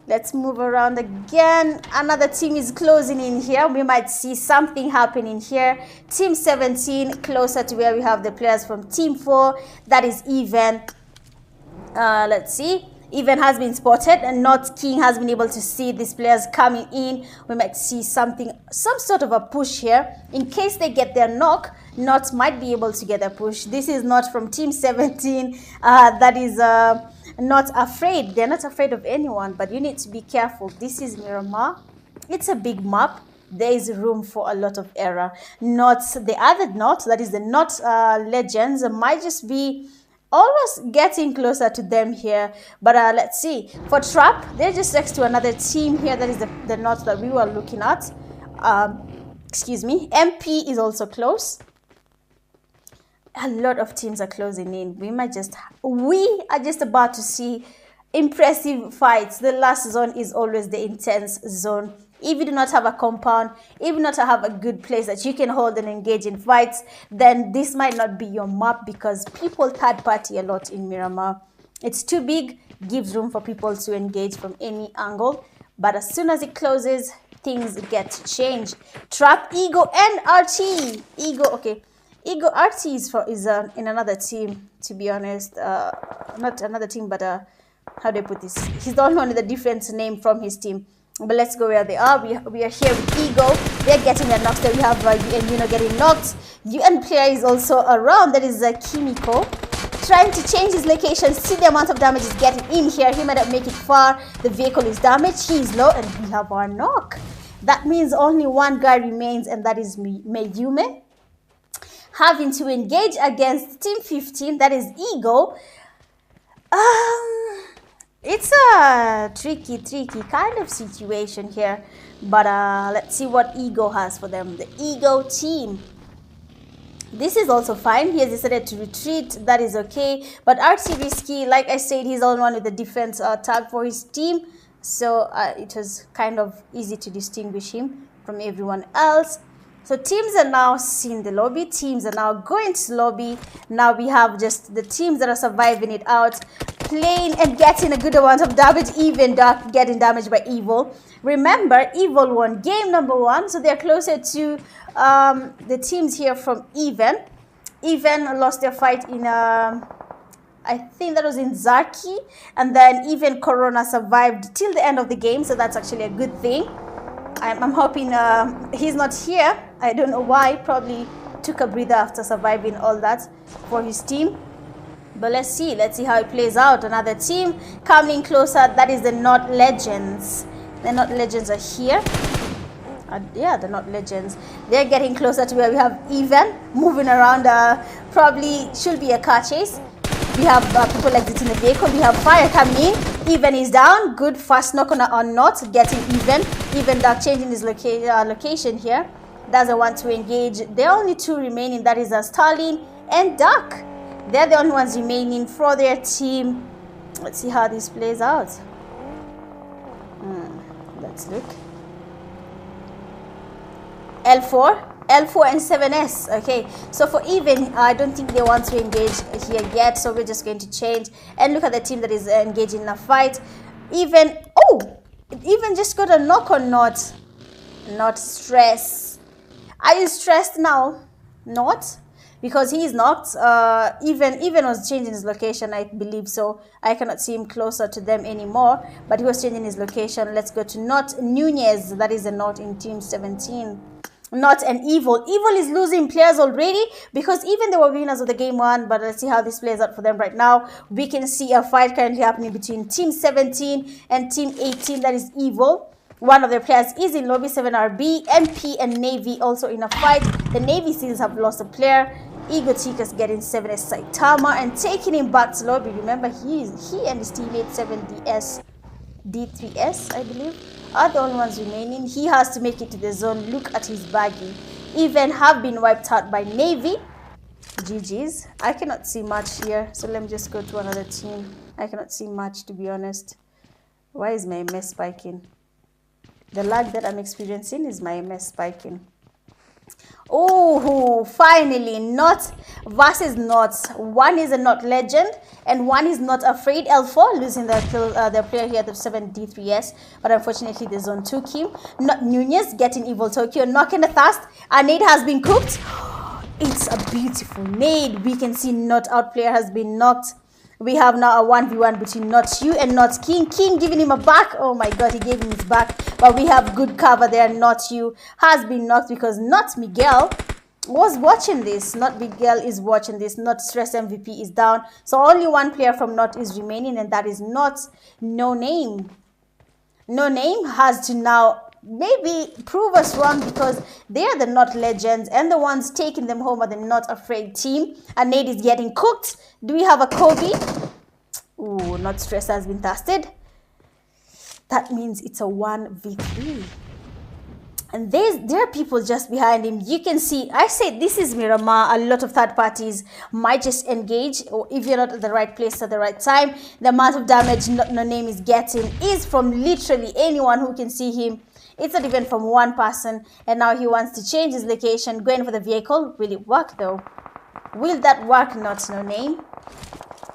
Let's move around again. Another team is closing in here. We might see something happening here. Team 17, closer to where we have the players from Team 4. That is Even. Let's see. Even has been spotted, and Not King has been able to see these players coming in. We might see something, some sort of a push here. In case they get their knock, Not might be able to get a push. This is Not from Team 17. That is not afraid. They're not afraid of anyone, but you need to be careful. This is Miramar. It's a big map. There is room for a lot of error. Not the other Not, that is the Not Legends, might just be almost getting closer to them here. But let's see. For Trap, they're just next to another team here. That is the North that we were looking at. Excuse me. MP is also close. A lot of teams are closing in. We are just about to see impressive fights. The last zone is always the intense zone. If you do not have a compound, if you do not have a good place that you can hold and engage in fights, then this might not be your map, because people third party a lot in Miramar. It's too big, gives room for people to engage from any angle. But as soon as it closes, things get to change. Trap, Ego, and RT. Ego, okay. Ego RT is in another team, to be honest. Not another team, but how do I put this? He's the only one with a different name from his team. But let's go where they are. We are here with Ego. They're getting their knocks. There we have UN getting knocked. UN player is also around. That is Kimiko. Trying to change his location. See the amount of damage is getting in here. He might not make it far. The vehicle is damaged. He is low, and we have our knock. That means only one guy remains, and that is Mayume. Having to engage against Team 15, that is Ego. It's a tricky kind of situation here. But let's see what Ego has for them. The Ego team. This is also fine. He has decided to retreat. That is okay. But RT Risky, like I said, he's the only one with the defense tag for his team. So it was kind of easy to distinguish him from everyone else. So teams are now in the lobby. Teams are now going to lobby. Now we have just the teams that are surviving it out, playing and getting a good amount of damage. Even Dark getting damaged by Evil. Remember, Evil won game number 1, so they're closer to the teams here from Even. Even lost their fight in I think that was in Zaki, and then even Corona survived till the end of the game, so that's actually a good thing. I'm hoping he's not here. I don't know why. Probably took a breather after surviving all that for his team. But let's see how it plays out. Another team coming closer. That is the Not Legends. The Not Legends are here. Yeah, the Not Legends. They're getting closer to where we have Even moving around. Probably should be a car chase. We have people exiting the vehicle. We have fire coming in. Even is down. Good fast knock on Not. Getting Even. Even Dark changing his location here. Doesn't want to engage. There are only 2 remaining. That is Stalin and Dark. They're the only ones remaining for their team. Let's see how this plays out. Let's look. L4 and 7S. Okay, so for Even, I don't think they want to engage here yet, so we're just going to change and look at the team that is engaging in a fight. Even just got a knock on Not. Not stress. Are you stressed now? Not, because he is knocked. Even was changing his location, I believe, so I cannot see him closer to them anymore, but he was changing his location. Let's go to Not Nunez. That is a Not in team 17. Not an Evil. Evil is losing players already, because even they were winners of the game 1, but let's see how this plays out for them right now. We can see a fight currently happening between team 17 and team 18. That is Evil. One of their players is in lobby. 7RB, MP, and Navy also in a fight. The Navy Seals have lost a player. Ego Chika's getting 7S Saitama and taking him back to lobby. Remember, he and his teammate 7DS D3S, I believe, are the only ones remaining. He has to make it to the zone. Look at his baggy. Even have been wiped out by Navy. GG's. I cannot see much here, so let me just go to another team. I cannot see much, to be honest. Why is my MS spiking? The lag that I'm experiencing is my MS spiking. Oh, finally, Not versus Not. One is a Not Legend and one is Not Afraid. L4 losing their player here, the 7D3S, but unfortunately the zone took him. Not Nunez getting Evil Tokyo, knocking the Thirst. Our nade has been cooked. It's a beautiful nade. We can see Not Out player has been knocked. We have now a 1v1 between Not You and Not King. King giving him a back. Oh my god, he gave him his back. But we have good cover there. Not You has been knocked because Not Miguel was watching this. Not Miguel is watching this. Not Stress MVP is down. So only one player from Not is remaining, and that is Not No Name. No Name has to now maybe prove us wrong, because they are the not legends, and the ones taking them home are the not afraid team. And Nate is getting cooked. Do we have a Kobe? Ooh, not stress has been tested. That means it's a 1v3. And there are people just behind him. You can see, I say this is Miramar. A lot of third parties might just engage, or if you're not at the right place at the right time. The amount of damage No Name is getting is from literally anyone who can see him. It's not even from one person. And now he wants to change his location, going for the vehicle. Will it work though? Will that work? Not No Name.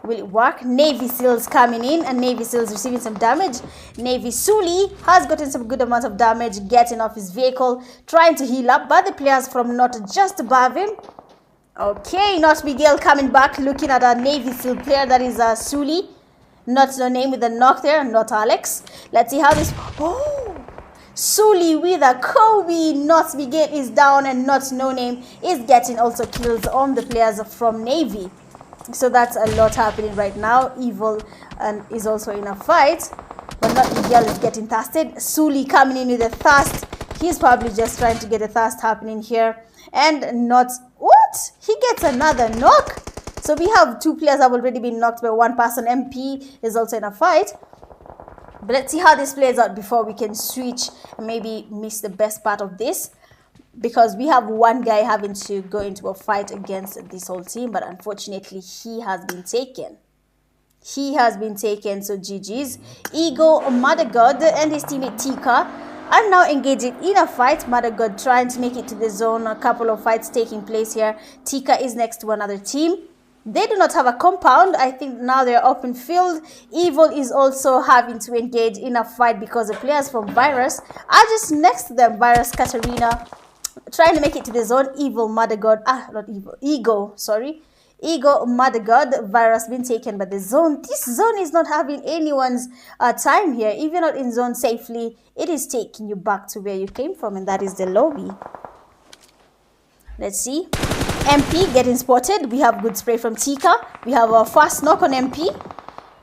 Will it work? Navy SEALs coming in, and Navy SEALs receiving some damage. Navy Suli has gotten some good amount of damage, getting off his vehicle, trying to heal up, but the players from Not just above him. Okay, Not Miguel coming back, looking at a Navy SEAL player, that is Suli. Not No Name with a knock there, Not Alex. Let's see how this... Oh! Suli with a Kobe. Not Miguel is down, and Not No Name is getting also kills on the players from Navy. So that's a lot happening right now. Evil and is also in a fight, but Not Miguel is getting thirsted. Suli coming in with a thirst. He's probably just trying to get a thirst happening here. And Not... What? He gets another knock. So we have two players have already been knocked by one person. MP is also in a fight. But let's see how this plays out before we can switch and maybe miss the best part of this. Because we have one guy having to go into a fight against this whole team, but unfortunately he has been taken. He has been taken, so GG's. Ego, Madagod, and his teammate Tika are now engaging in a fight. Madagod trying to make it to the zone. A couple of fights taking place here. Tika is next to another team. They do not have a compound. I think now they're open field. Evil is also having to engage in a fight because the players from Virus are just next to them. Virus, Katarina, trying to make it to the zone. Evil, Madagod, not evil, Ego, sorry. Ego, Madagod, Virus been taken by the zone. This zone is not having anyone's time here. If you're not in zone safely, it is taking you back to where you came from, and that is the lobby. Let's see. MP getting spotted. We have good spray from Tika. We have our first knock on MP.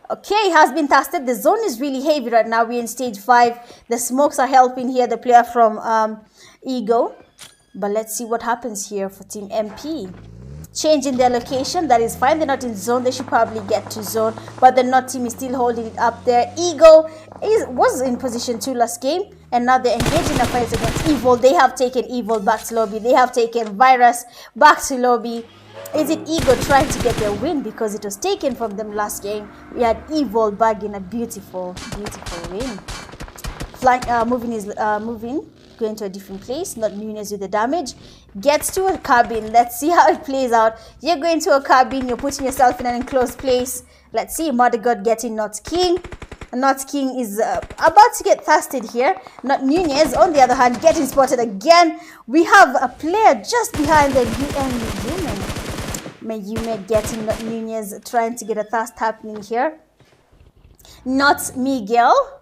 Okay, has been tested. The zone is really heavy right now. We're in stage 5. The smokes are helping here, the player from Ego. But let's see what happens here for Team MP. Changing their location, that is fine. They're not in zone. They should probably get to zone. But the Not team is still holding it up there. Ego was in position 2 last game. And now they're engaging a fight against Evil. They have taken Evil back to lobby. They have taken Virus back to lobby. Is it Ego trying to get their win? Because it was taken from them last game. We had Evil bagging a beautiful, beautiful win. Flying, moving. Going to a different place. Not Nunez with the damage. Gets to a cabin. Let's see how it plays out. You're going to a cabin. You're putting yourself in an enclosed place. Let's see. Mother God getting Not King. Not King is about to get thirsted here. Not Nunez, on the other hand, getting spotted again. We have a player just behind the Mayume getting Not Nunez, trying to get a thirst happening here. Not Miguel.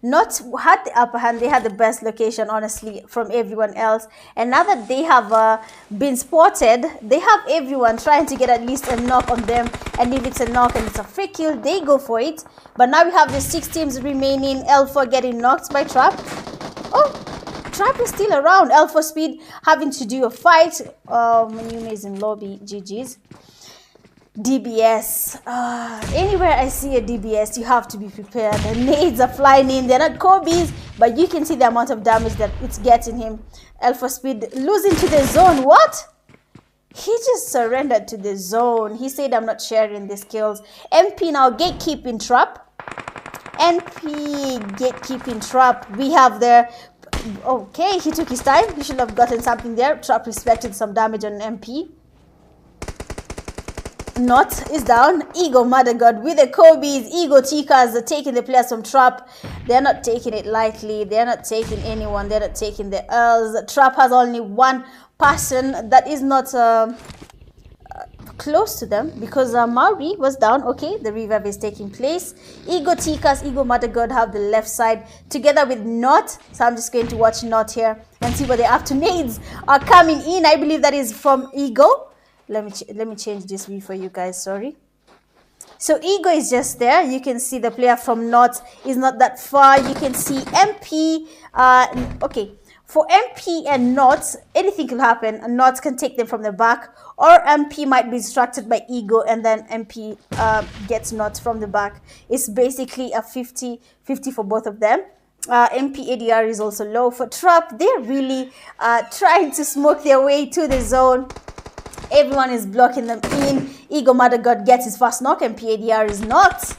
Not had the upper hand. They had the best location, honestly, from everyone else. And now that they have been spotted, they have everyone trying to get at least a knock on them. And if it's a knock and it's a free kill, they go for it. But now we have the 6 teams remaining. Alpha getting knocked by Trap. Oh, Trap is still around. Alpha Speed having to do a fight. Manu is in lobby. GG's. DBS. Anywhere I see a DBS, you have to be prepared. The nades are flying in. They're not Kobe's, but you can see the amount of damage that it's getting him. Alpha Speed losing to the zone. What? He just surrendered to the zone. He said, I'm not sharing the skills. MP now gatekeeping Trap. MP gatekeeping Trap. We have there. Okay, he took his time. He should have gotten something there. Trap respected some damage on MP. Not is down. Ego Mother God with the Kobe's. Ego Tikas are taking the players from Trap. They're not taking it lightly. They're not taking anyone. They're not taking the Earls. Trap has only one person that is not close to them because Mauri was down. Okay, the revive is taking place. Ego Tikas, Ego Mother God have the left side together with Not. So I'm just going to watch Not here and see what they're up to. Nades are coming in. I believe that is from Ego. Let me change this view for you guys. Sorry. So Ego is just there. You can see the player from North is not that far. You can see MP. Okay, for MP and North, anything can happen. North can take them from the back, or MP might be distracted by Ego, and then MP gets North from the back. It's basically a 50-50 for both of them. MP ADR is also low. For Trap, they're really trying to smoke their way to the zone. Everyone is blocking them in. Ego Mother God gets his first knock, and PADR is not.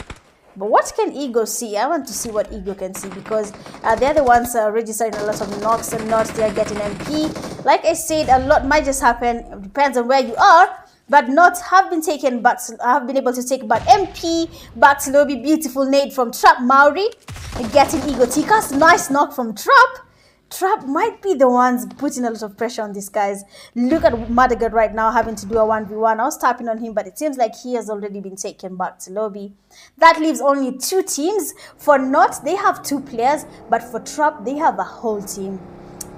But what can Ego see? I want to see what Ego can see, because they're the ones registering a lot of knocks, and not they are getting MP. Like I said, a lot might just happen. It depends on where you are. But not have been taken back. Have been able to take back MP back to lobby. Beautiful nade from Trap Maori, getting Ego Tikas. Nice knock from Trap. Trap might be the ones putting a lot of pressure on these guys. Look at Madagat right now having to do a 1v1. I was tapping on him, but it seems like he has already been taken back to lobby. That leaves only 2 teams. For Not, they have 2 players, but for Trap, they have a whole team.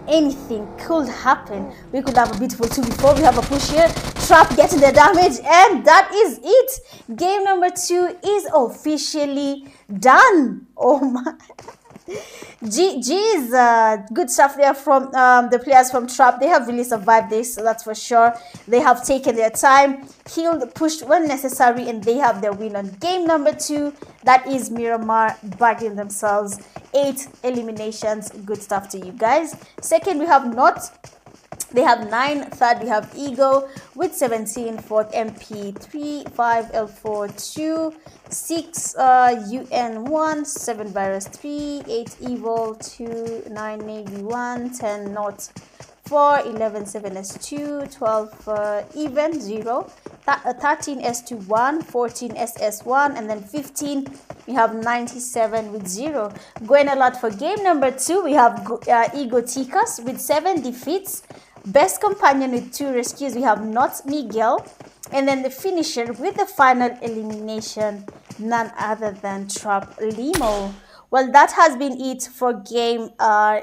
Anything could happen. We could have a beautiful 2v4. We have a push here. Trap getting the damage, and that is it. Game number 2 is officially done. Oh my. GG's, good stuff there from the players from Trap. They have really survived this, so that's for sure. They have taken their time, healed, pushed when necessary, and they have their win on game number 2. That is Miramar bagging themselves 8 eliminations. Good stuff to you guys. Second, we have Not. They have 9. Third, we have Ego with 17. Fourth, MP 3. 5, L4 2. 6, UN 1. 7, Virus 3. 8, Evil 2. 9, Navy 1. 10, Not 4. 11, 7, S2. 12, Even 0. 13, S2 1. 14, SS 1. And then 15, we have 97 with 0. Going a lot for game number 2, we have Ego Tikas with 7 defeats. Best companion with 2 rescues, we have Not Miguel. And then the finisher with the final elimination, none other than Trap Limo. Well, that has been it for game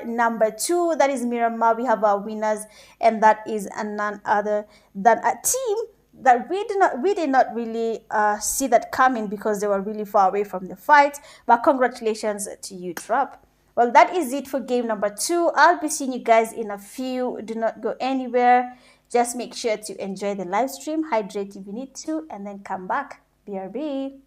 number 2. That is Miramar. We have our winners, and that is none other than a team that we did not really see that coming, because they were really far away from the fight. But congratulations to you, Trap. Well, that is it for game number 2. I'll be seeing you guys in a few. Do not go anywhere. Just make sure to enjoy the live stream, hydrate if you need to, and then come back. BRB.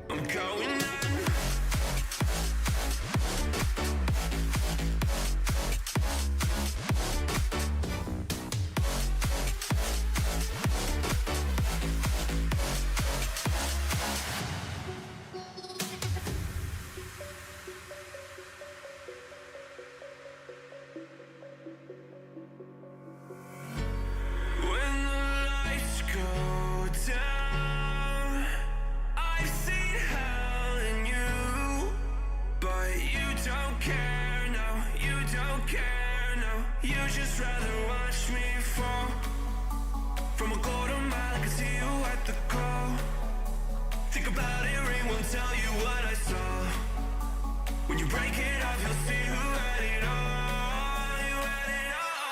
I'm going on. When the lights go down, I've seen hell in you, but you don't care, no, you don't care, no. You just rather watch me fall. From a quarter mile, I can see you at the call. Think about it, ring won't tell you what I saw. When you break it off, you'll see who had it all. You had it all.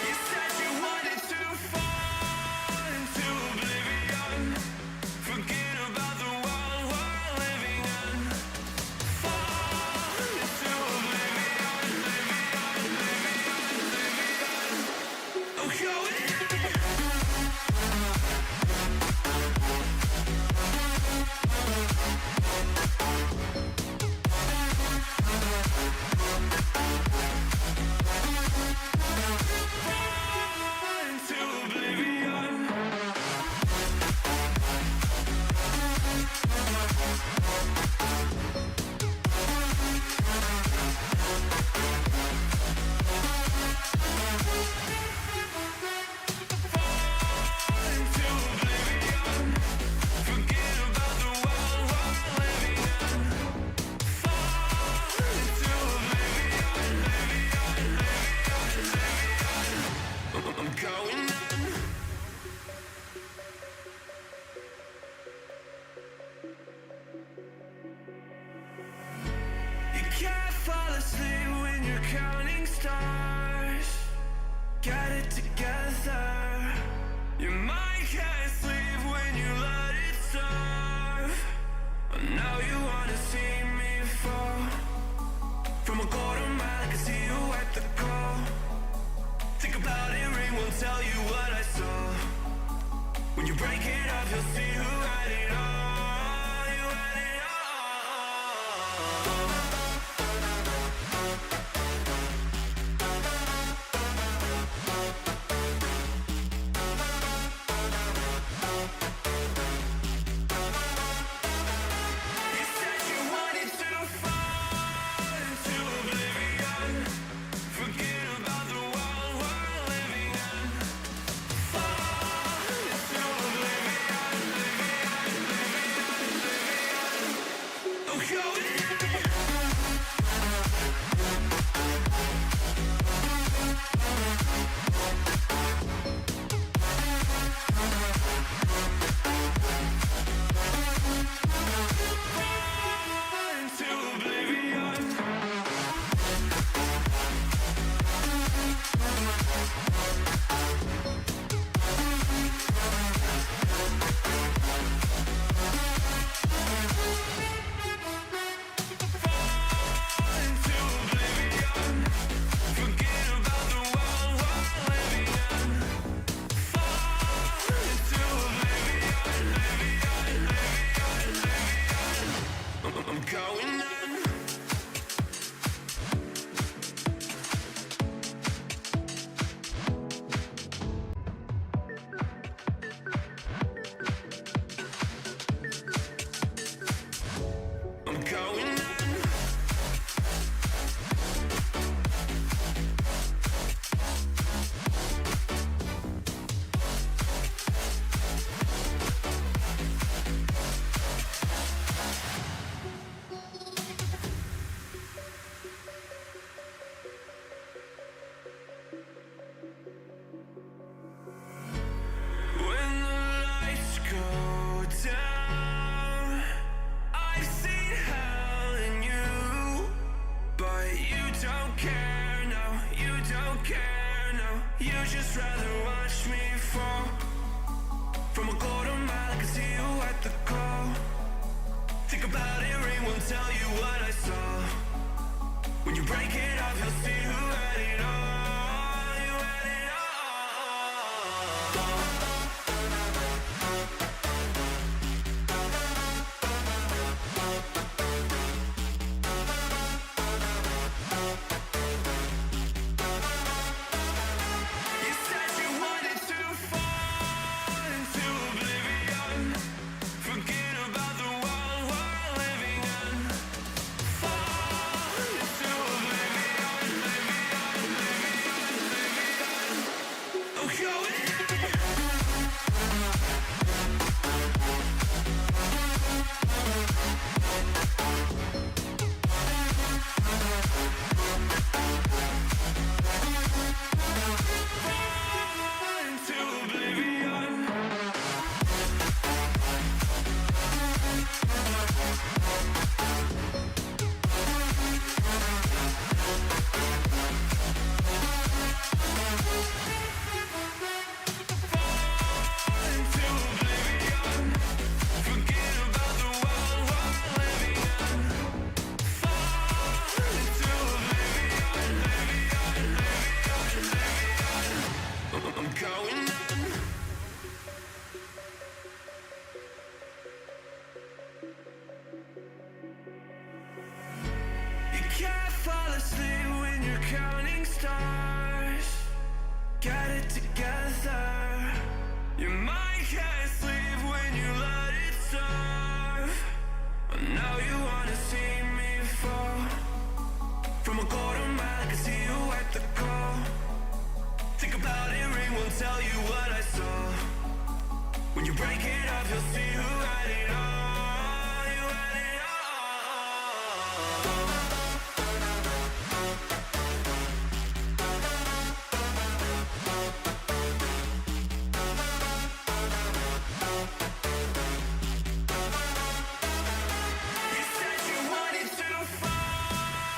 You said you wanted to fall into oblivion. Forget about the world we're living in. Fall into oblivion, living can't fall asleep when you're counting stars. Get it together. Your mind can't sleep when you let it serve. Now you wanna see me fall. From a quarter mile I can see you at the call. Think about it, ring won't tell you what I saw. When you break it up, you'll see who had it all. You had it You said you wanted to fall into oblivion. Forget about the world we're living in. Fall into oblivion, I'm going in. Fall into oblivion. Fall into oblivion. Forget about the world we're living in. Fall into oblivion, I'm going in. I'm going in. When the lights go down, I've seen hell in you, but you don't care, no, you don't care, no. You just rather watch me fall. From a quarter mile I can see you at the call. Think about it, ring won't tell you what I saw. When you break it off, you'll see who had it all. You had it all. You said you wanted to fall into oblivion. Forget about the world we're living in. Fall into oblivion, I'm going in. Fall into oblivion. Fall into oblivion. Forget about the world we're living in. Fall into oblivion, I'm going in. You can't fall asleep when you're counting stars. Get it together. Your mind can't sleep when you let it serve. Now you wanna see me fall. From a quarter mile I can see you at the call. Think about it, ring won't tell you what I saw. When you break it up, you'll see who had it all. You had it all. You said you wanted to fall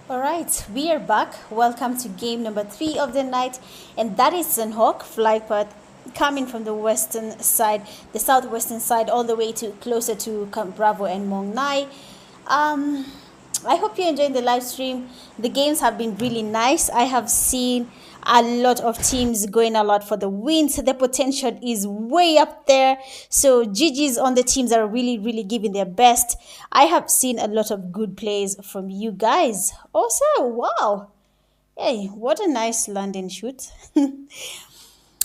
All right, we are back. Welcome to game number 3 of the night, and that is Sanhok flight path coming from the western side, the southwestern side, all the way to closer to Camp Bravo and Mong Nai. I hope you're enjoying the live stream. The games have been really nice. I have seen a lot of teams going a lot for the wins. The potential is way up there. So GG's on the teams that are really, really giving their best. I have seen a lot of good plays from you guys. Also, wow. Hey, what a nice landing shoot.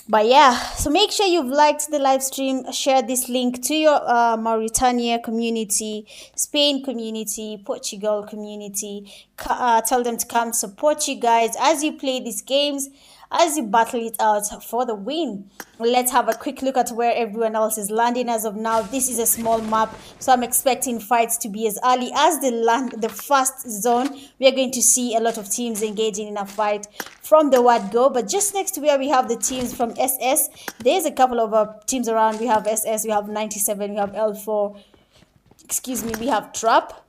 But yeah, so make sure you've liked the live stream, share this link to your Mauritania community, Spain community, Portugal community. Tell them to come support you guys as you play these games, as you battle it out for the win. Let's have a quick look at where everyone else is landing as of now. This is a small map, so I'm expecting fights to be as early as the first zone. We are going to see a lot of teams engaging in a fight from the word go. But just next to where we have the teams from SS, there's a couple of teams around. We have SS, we have 97, we have L4, excuse me, we have Trap.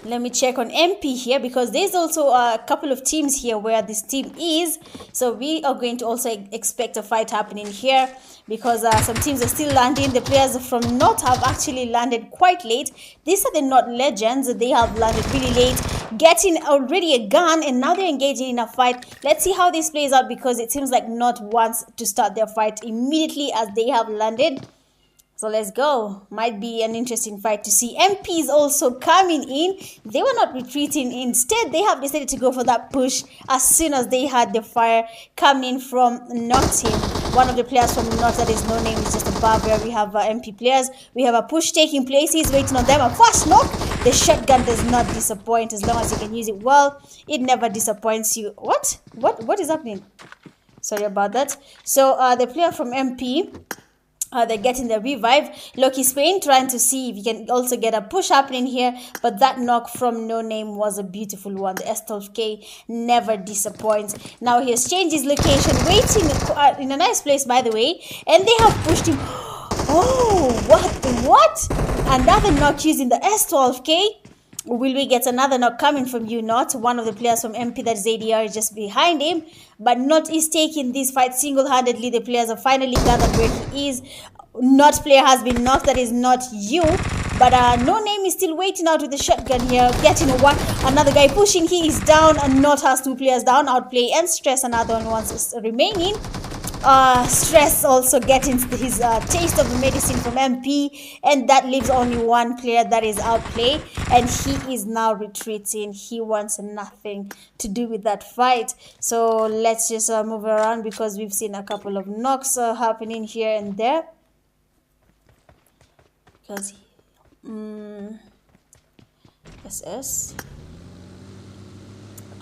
Let me check on MP here, because there's also a couple of teams here where this team is. So we are going to also expect a fight happening here, because some teams are still landing. The players from North have actually landed quite late. These are the North legends. They have landed really late, getting already a gun, and now they're engaging in a fight. Let's see how this plays out, because it seems like North wants to start their fight immediately as they have landed. So let's go. Might be an interesting fight to see. MPs also coming in. They were not retreating. Instead, they have decided to go for that push as soon as they had the fire coming from North team. One of the players from North that is no name is just above where we have MP players. We have a push taking place. He's waiting on them. A fast knock. The shotgun does not disappoint as long as you can use it well. It never disappoints you. What? What is happening? Sorry about that. So the player from MP... they're getting the revive. Loki Spain trying to see if you can also get a push happening here, but that knock from No Name was a beautiful one. The S12K never disappoints. Now he has changed his location, waiting in a nice place, by the way, and they have pushed him. Oh, what? Another knock using the S12K. Will we get another knock coming from you, Not? One of the players from MP, that is ADR, is just behind him. But Not is taking this fight single-handedly. The players have finally gathered where he is. Not player has been knocked. That is not you. But No Name is still waiting out with the shotgun here. Getting one. Another guy pushing. He is down. And Not has 2 players down. Outplay and Stress. Another one is remaining. Stress also getting his taste of the medicine from MP, and that leaves only one player, that is Outplay, and he is now retreating. He wants nothing to do with that fight. So let's just move around, because we've seen a couple of knocks happening here and there. Because SS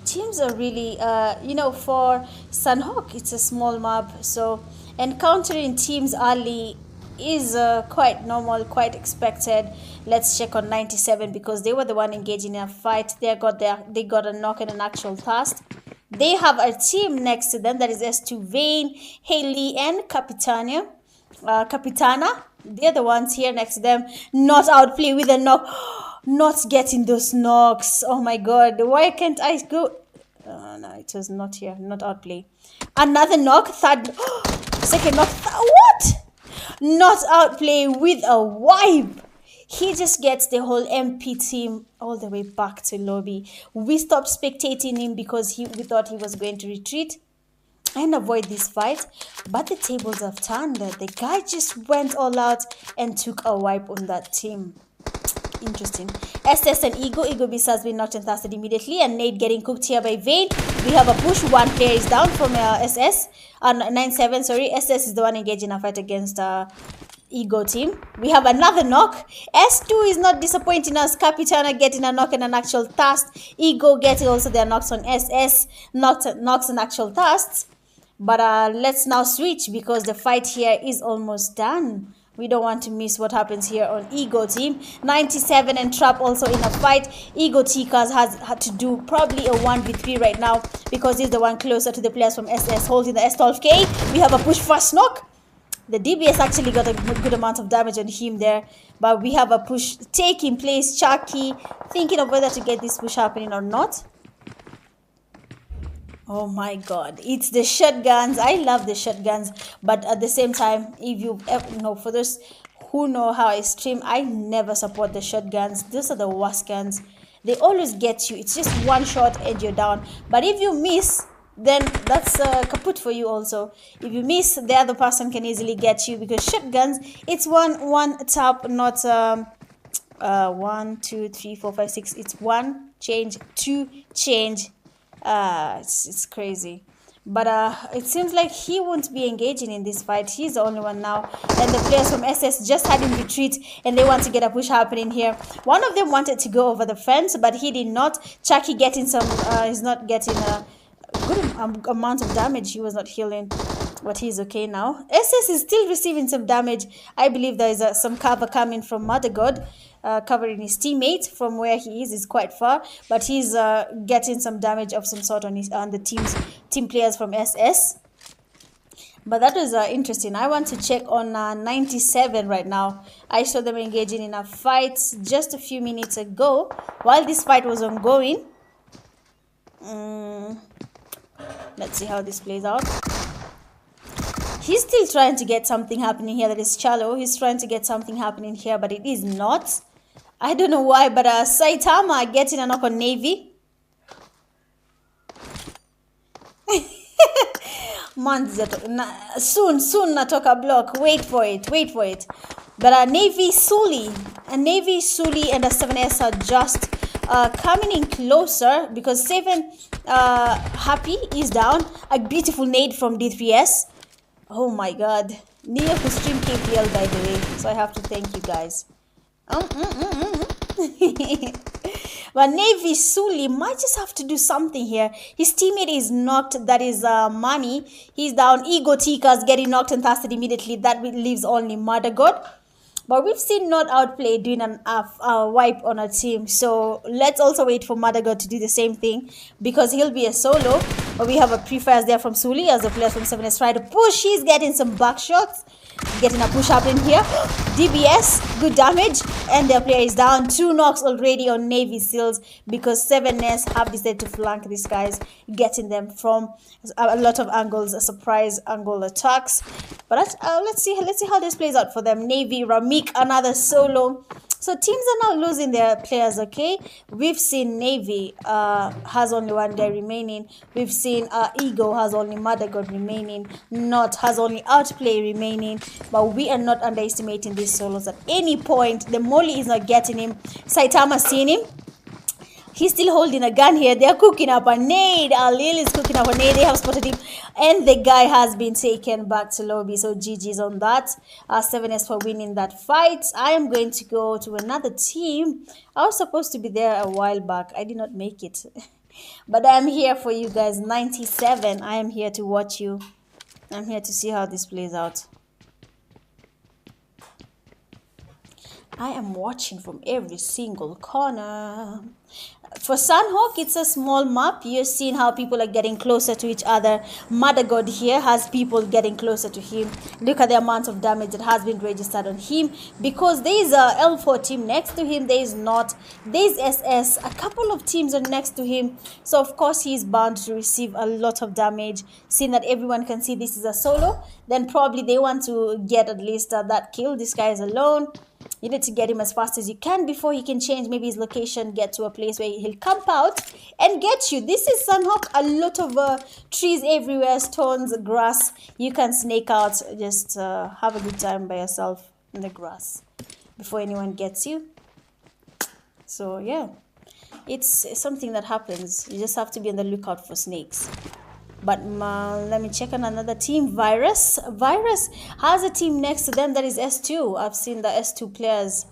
teams are really, for Sanhok, it's a small map, so encountering teams early is quite normal, quite expected. Let's check on 97, because they were the one engaging in a fight. They got a knock and an actual task. They have a team next to them, that is S2 Vane, Haley, and Capitana. They're the ones here next to them. Not Outplay with a knock. Not getting those knocks. Oh my god, why can't I go? No, it was not here. Not Outplay. Another knock. Third. Second knock. What? Not Outplay with a wipe. He just gets the whole MP team all the way back to lobby. We stopped spectating him because we thought he was going to retreat and avoid this fight, but the tables have turned. The guy just went all out and took a wipe on that team. Interesting. SS and Ego Beast has been knocked and tasted immediately, and Nate getting cooked here by Vane. We have a push. One player is down from SS. 97, sorry. SS is the one engaging a fight against Ego team. We have another knock. S2 is not disappointing us. Capitana getting a knock and an actual task. Ego getting also their knocks on SS. Knocks and actual tasks. But let's now switch, because the fight here is almost done. We don't want to miss what happens here on Ego team. 97 and Trap also in a fight. Ego Tikas has had to do probably a 1v3 right now, because he's the one closer to the players from SS holding the S12K. We have a push fast knock. The DBS actually got a good amount of damage on him there, but we have a push taking place. Chucky thinking of whether to get this push happening or not. Oh my god, it's the shotguns. I love the shotguns, but at the same time, if you know, for those who know how I stream, I never support the shotguns. Those are the worst guns. They always get you. It's just one shot and you're down. But if you miss, then that's kaput for you also. If you miss, the other person can easily get you, because shotguns, it's one tap, not 1 2 3 4 5 6. It's one change, two change. It's crazy. But it seems like he won't be engaging in this fight. He's the only one now, and the players from SS just had him retreat, and they want to get a push happening here. One of them wanted to go over the fence, but he did not. Chucky getting some he's not getting a good amount of damage. He was not healing, but he's okay now. SS is still receiving some damage. I believe there is some cover coming from Mother God, covering his teammate from where he is quite far, but he's getting some damage of some sort on the team players from SS. But that was interesting. I want to check on 97 right now. I saw them engaging in a fight just a few minutes ago while this fight was ongoing. Let's see how this plays out. He's still trying to get something happening here that is shallow. He's trying to get something happening here, but it is not. I don't know why, but Saitama getting a knock on Navy. Soon natoka block. Wait for it. But Navy Suli and a 7S are just coming in closer, because 7 Happy is down. A beautiful nade from D3S. Oh my god. Neo who stream KPL, by the way, so I have to thank you guys. But Navy Suli might just have to do something here. His teammate is knocked. That is Money. He's down. Ego Tika's getting knocked and tasted immediately. That leaves only Mother God. But we've seen Not Outplay doing a wipe on a team. So let's also wait for Mother God to do the same thing, because he'll be a solo. But we have a pre-fires there from Suli as the players from 7S try to push. He's getting some back shots. Getting a push up in here. DBS, good damage. And their player is down. 2 knocks already on Navy Seals, because 7S have decided to flank these guys, getting them from a lot of angles, surprise angle attacks. But let's see how this plays out for them. Navy, Ramik, another solo. So teams are now losing their players, okay? We've seen Navy has only 1 guy remaining. We've seen Ego has only Mother God remaining. Not has only Outplay remaining. But we are not underestimating these solos at any point. The Molly is not getting him. Saitama's seen him. He's still holding a gun here. They're cooking up a nade. Lil is cooking up a nade. They have spotted him. And the guy has been taken back to lobby. So GG's on that. 7S for winning that fight. I am going to go to another team. I was supposed to be there a while back. I did not make it. But I'm here for you guys. 97. I am here to watch you. I'm here to see how this plays out. I am watching from every single corner. For Sanhok, it's a small map. You're seeing how people are getting closer to each other. Mother God here has people getting closer to him. Look at the amount of damage that has been registered on him, because there is a L4 team next to him. There is not. There is SS. A couple of teams are next to him. So, of course, he is bound to receive a lot of damage. Seeing that everyone can see this is a solo, then probably they want to get at least that kill. This guy is alone. You need to get him as fast as you can before he can change maybe his location, get to a place where he'll camp out and get you. This is Sanhok. A lot of trees everywhere, stones, grass. You can snake out, just have a good time by yourself in the grass before anyone gets you. So yeah, it's something that happens. You just have to be on the lookout for snakes. But let me check on another team. Virus has a team next to them that is S2. I've seen the S2 players.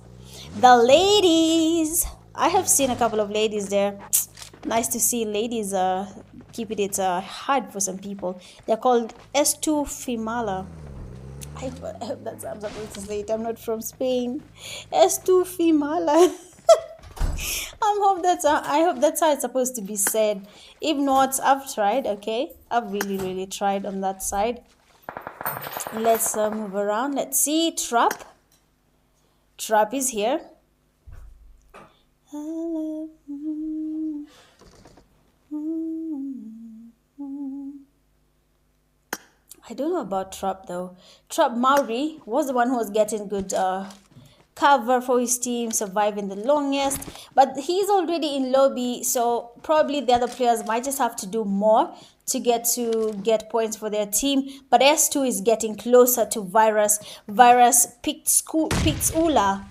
The ladies. I have seen a couple of ladies there. Nice to see ladies keeping it hard for some people. They're called S2 FEMALA. I hope that's how I'm supposed to say it. I'm not from Spain. S2 FEMALA. I hope that's how it's supposed to be said. If not, I've tried, okay? I've really tried on that side. Let's move around. Let's see. Trap is here. I don't know about Trap though. Trap Maori was the one who was getting good cover for his team, surviving the longest. But he's already in lobby, so probably the other players might just have to do more to get points for their team. But S2 is getting closer to Virus. Virus Pitsula.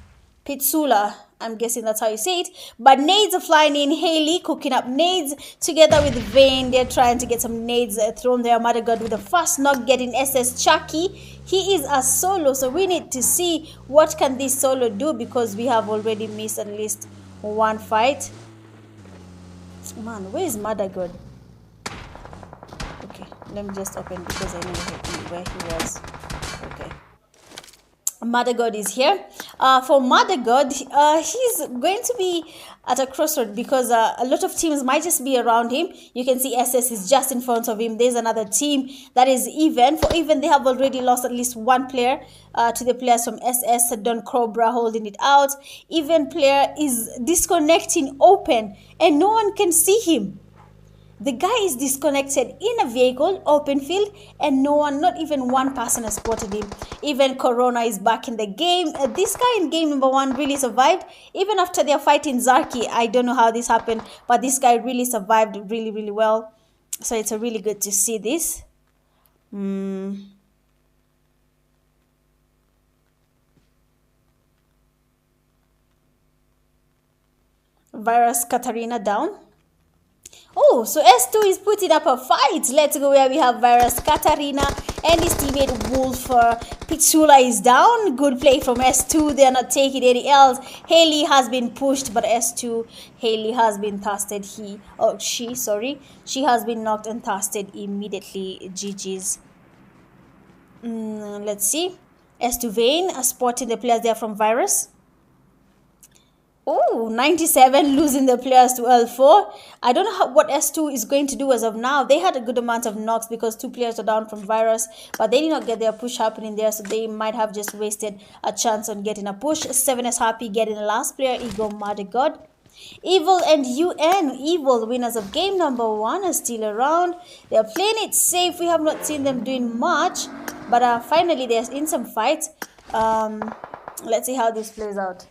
I'm guessing that's how you say it. But nades are flying in. Haley cooking up nades together with Vane. They're trying to get some nades thrown there. Mother God with the first knock getting SS Chucky. He is a solo, so we need to see what can this solo do, because we have already missed at least one fight. Man, where is Mother God? Okay, let me just open because I know where he was. Okay. Mother God is here. For Mother God, he's going to be at a crossroad because a lot of teams might just be around him. You can see SS is just in front of him. There's another team that is even. For even, they have already lost at least one player to the players from SS. Don Cobra holding it out. Even player is disconnecting open and no one can see him. The guy is disconnected in a vehicle, open field, and no one, not even one person has spotted him. Even Corona is back in the game. This guy in game number 1 really survived. Even after their fight in Zarki, I don't know how this happened, but this guy really survived really, really well. So it's really good to see this. Virus Katarina down. Oh, so S2 is putting up a fight. Let's go where we have Virus Katarina and his teammate Wolf. Pitsula is down. Good play from S2. They're not taking any else. Haley has been pushed, but S2, Haley has been tasted. She has been knocked and tasted immediately. GG's. Let's see. S2 Vane spotting the players there from Virus. Oh, 97 losing the players to L4. I don't know what S2 is going to do as of now. They had a good amount of knocks because 2 players are down from Virus, but they did not get their push happening there, so they might have just wasted a chance on getting a push. 7 is happy getting the last player, Ego Mother God. Evil and UN, Evil, winners of game number 1, are still around. They're playing it safe. We have not seen them doing much, but finally they're in some fights. Let's see how this plays out.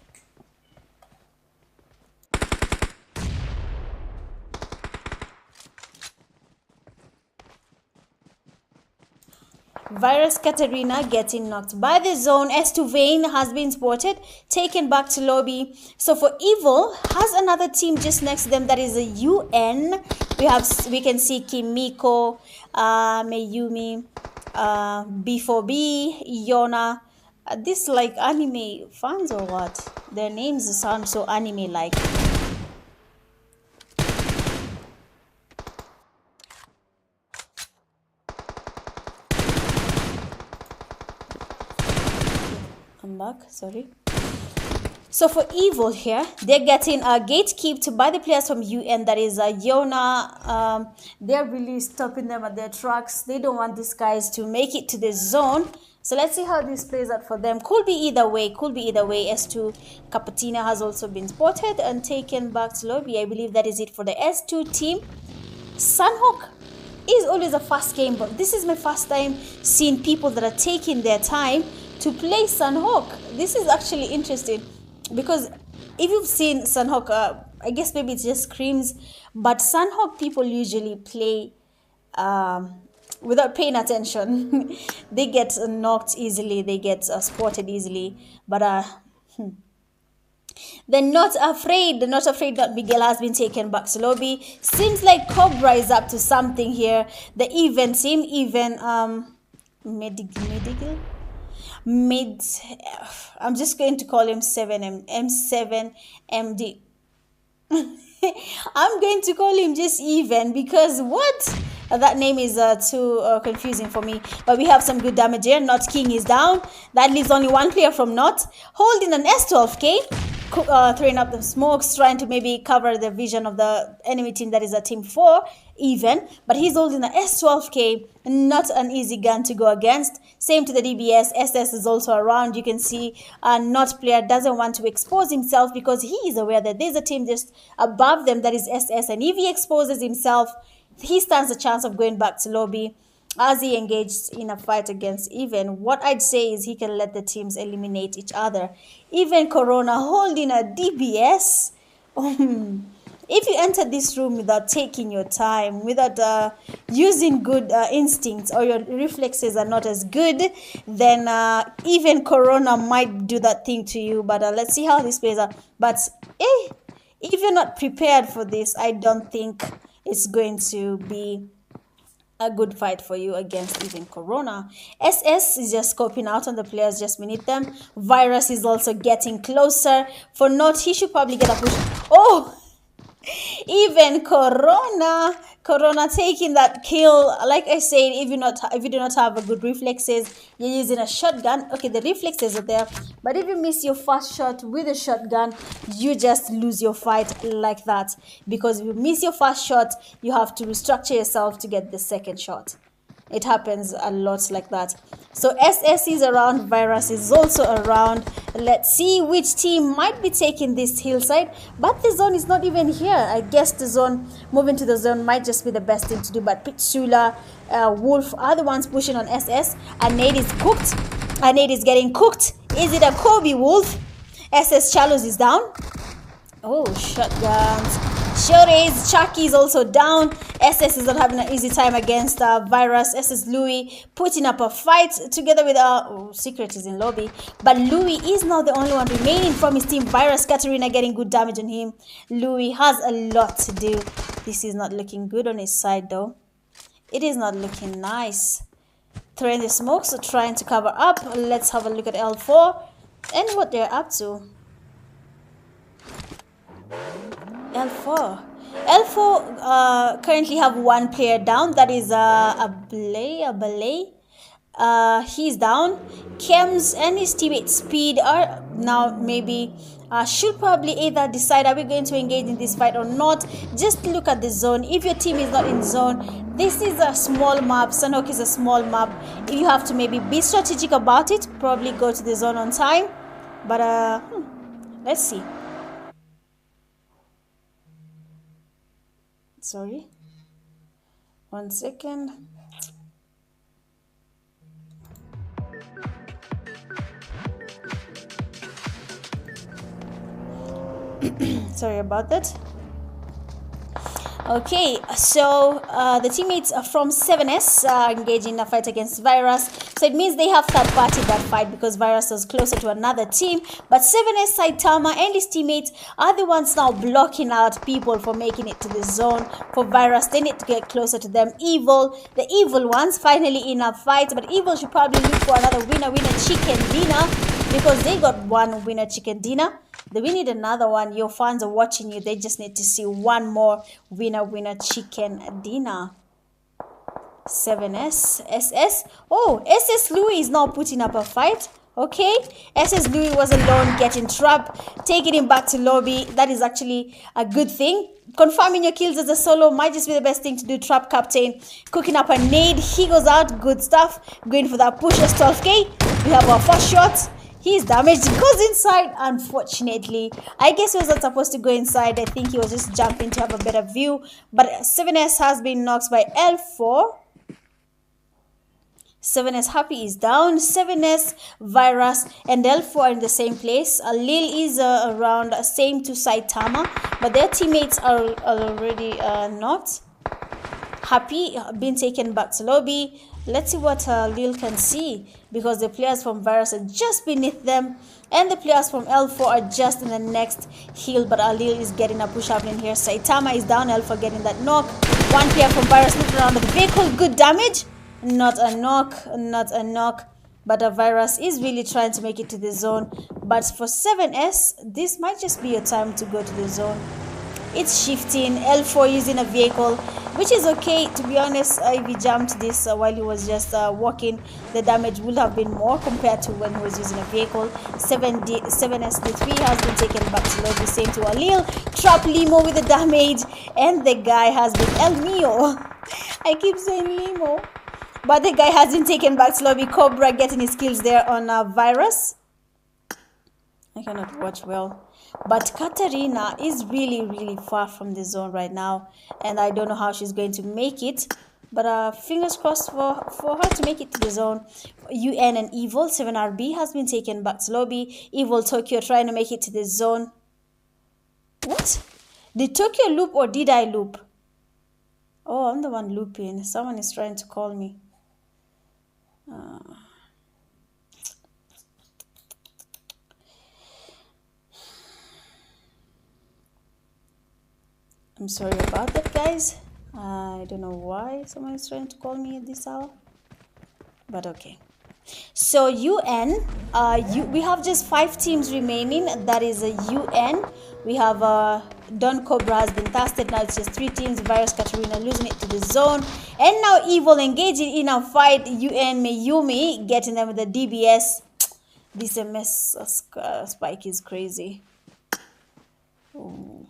Virus Katarina getting knocked by the zone. S2 Vane has been spotted, taken back to lobby. So for Evil has another team just next to them, that is a UN. We can see Kimiko, Mayumi, B4B, Yona. This like anime fans or what? Their names sound so anime like. Back, sorry. So for Evil here, they're getting gatekept by the players from UN, that is Yona. They're really stopping them at their tracks. They don't want these guys to make it to the zone. So let's see how this plays out for them. Could be either way. S2 Capatina has also been spotted and taken back to lobby. I believe that is it for the S2 team. Sanhok is always a fast game, but this is my first time seeing people that are taking their time to play Sanhok. This is actually interesting because if you've seen Sanhok, I guess maybe it's just screams, but Sanhok people usually play without paying attention. They get knocked easily, they get spotted easily, but they're not afraid. That Miguel has been taken back to lobby. Seems like Cobra is up to something here. The event team, Medical. I'm just going to call him M7MD. I'm going to call him just Even because what? That name is too confusing for me. But we have some good damage here. Not King is down. That leaves only one player from Not holding an S12K. throwing up the smokes, trying to maybe cover the vision of the enemy team that is a team 4 even, but he's holding the S12K, not an easy gun to go against. Same to the DBS. SS is also around. You can see not player doesn't want to expose himself because he is aware that there's a team just above them that is SS, and if he exposes himself, he stands a chance of going back to lobby as he engaged in a fight against Even. What I'd say is he can let the teams eliminate each other. Even Corona holding a DBS. If you enter this room without taking your time, without using good instincts, or your reflexes are not as good, then even Corona might do that thing to you. But let's see how this plays out. But if you're not prepared for this, I don't think it's going to be a good fight for you against even Corona. SS is just scoping out on the players just beneath them. Virus is also getting closer. For Not, he should probably get a push. Oh! Even Corona taking that kill. Like I said, if you do not have a good reflexes, you're using a shotgun. Okay, the reflexes are there, but if you miss your first shot with a shotgun, you just lose your fight like that. Because if you miss your first shot, you have to restructure yourself to get the second shot. It happens a lot like that. So SS is around, Virus is also around. Let's see which team might be taking this hillside. But the zone is not even here. I guess the zone, moving to the zone might just be the best thing to do. But Pitsula, Wolf are the ones pushing on SS. A nade is cooked. A nade is getting cooked. Is it a Kobe Wolf? SS Chalos is down. Oh, shotguns. Sure is. Chucky is also down. SS is not having an easy time against Virus. SS Louis putting up a fight together with Secret is in lobby. But Louis is now the only one remaining from his team. Virus, Katarina getting good damage on him. Louis has a lot to do. This is not looking good on his side though. It is not looking nice. Throwing the smokes, trying to cover up. Let's have a look at L4 and what they're up to. L4 currently have one player down. That is a Ballet. He's down. Kems and his teammate Speed are now maybe should probably either decide, are we going to engage in this fight or not. Just look at the zone. If your team is not in zone, this is a small map. Sanhok is a small map. You have to maybe be strategic about it. Probably go to the zone on time. But let's see. Sorry, 1 second. Sorry about that. Okay, so the teammates from 7S are engaging in a fight against Virus. So it means they have third party that fight because Virus was closer to another team. But 7S Saitama and his teammates are the ones now blocking out people from making it to the zone. For Virus, they need to get closer to them. The evil ones finally in a fight. But Evil should probably look for another winner chicken dinner, because they got one winner chicken dinner. We need another one. Your fans are watching you. They just need to see one more winner chicken dinner. 7S, SS. Oh, SS Louis is now putting up a fight. Okay, SS Louis was alone, getting trapped, taking him back to lobby. That is actually a good thing. Confirming your kills as a solo might just be the best thing to do. Trap captain, cooking up a nade. He goes out, good stuff. Going for that push as 12K. We have our first shot. He's damaged. He goes inside, unfortunately. I guess he was not supposed to go inside. I think he was just jumping to have a better view. But 7S has been knocked by L4. 7S Happy is down. 7S, Virus, and L4 are in the same place. Lil is around, same to Saitama. But their teammates are already not. Happy being taken back to lobby. Let's see what Lil can see, because the players from Virus are just beneath them and the players from L4 are just in the next hill. But Lil is getting a push up in here. Saitama is down, L4 getting that knock. One player from Virus looking around the vehicle, good damage. Not a knock. But a Virus is really trying to make it to the zone. But for 7S, this might just be your time to go to the zone. It's shifting. L4 using a vehicle, which is okay, to be honest. If he jumped this while he was just walking, the damage would have been more compared to when he was using a vehicle. 7SD3 has been taken back to lobby. Same to Alil. Trap Limo with the damage, and the guy has been El Mio. I keep saying Limo, but the guy has been taken back to lobby. Cobra getting his kills there on Virus. I cannot watch well. But Katarina is really far from the zone right now, and I don't know how she's going to make it, but fingers crossed for her to make it to the zone. UN and Evil 7RB has been taken back to lobby. Evil Tokyo trying to make it to the zone. What? Did Tokyo loop or did I loop? Oh, I'm the one looping. Someone is trying to call me. I'm sorry about that, guys. I don't know why someone is trying to call me at this hour, but okay. So UN, we have just 5 teams remaining. That is a UN. We have Don Cobra has been tested. Now it's just 3 teams. Virus Katarina losing it to the zone, and now Evil engaging in a fight. UN Mayumi getting them with the DBS. This MS spike is crazy. Oh.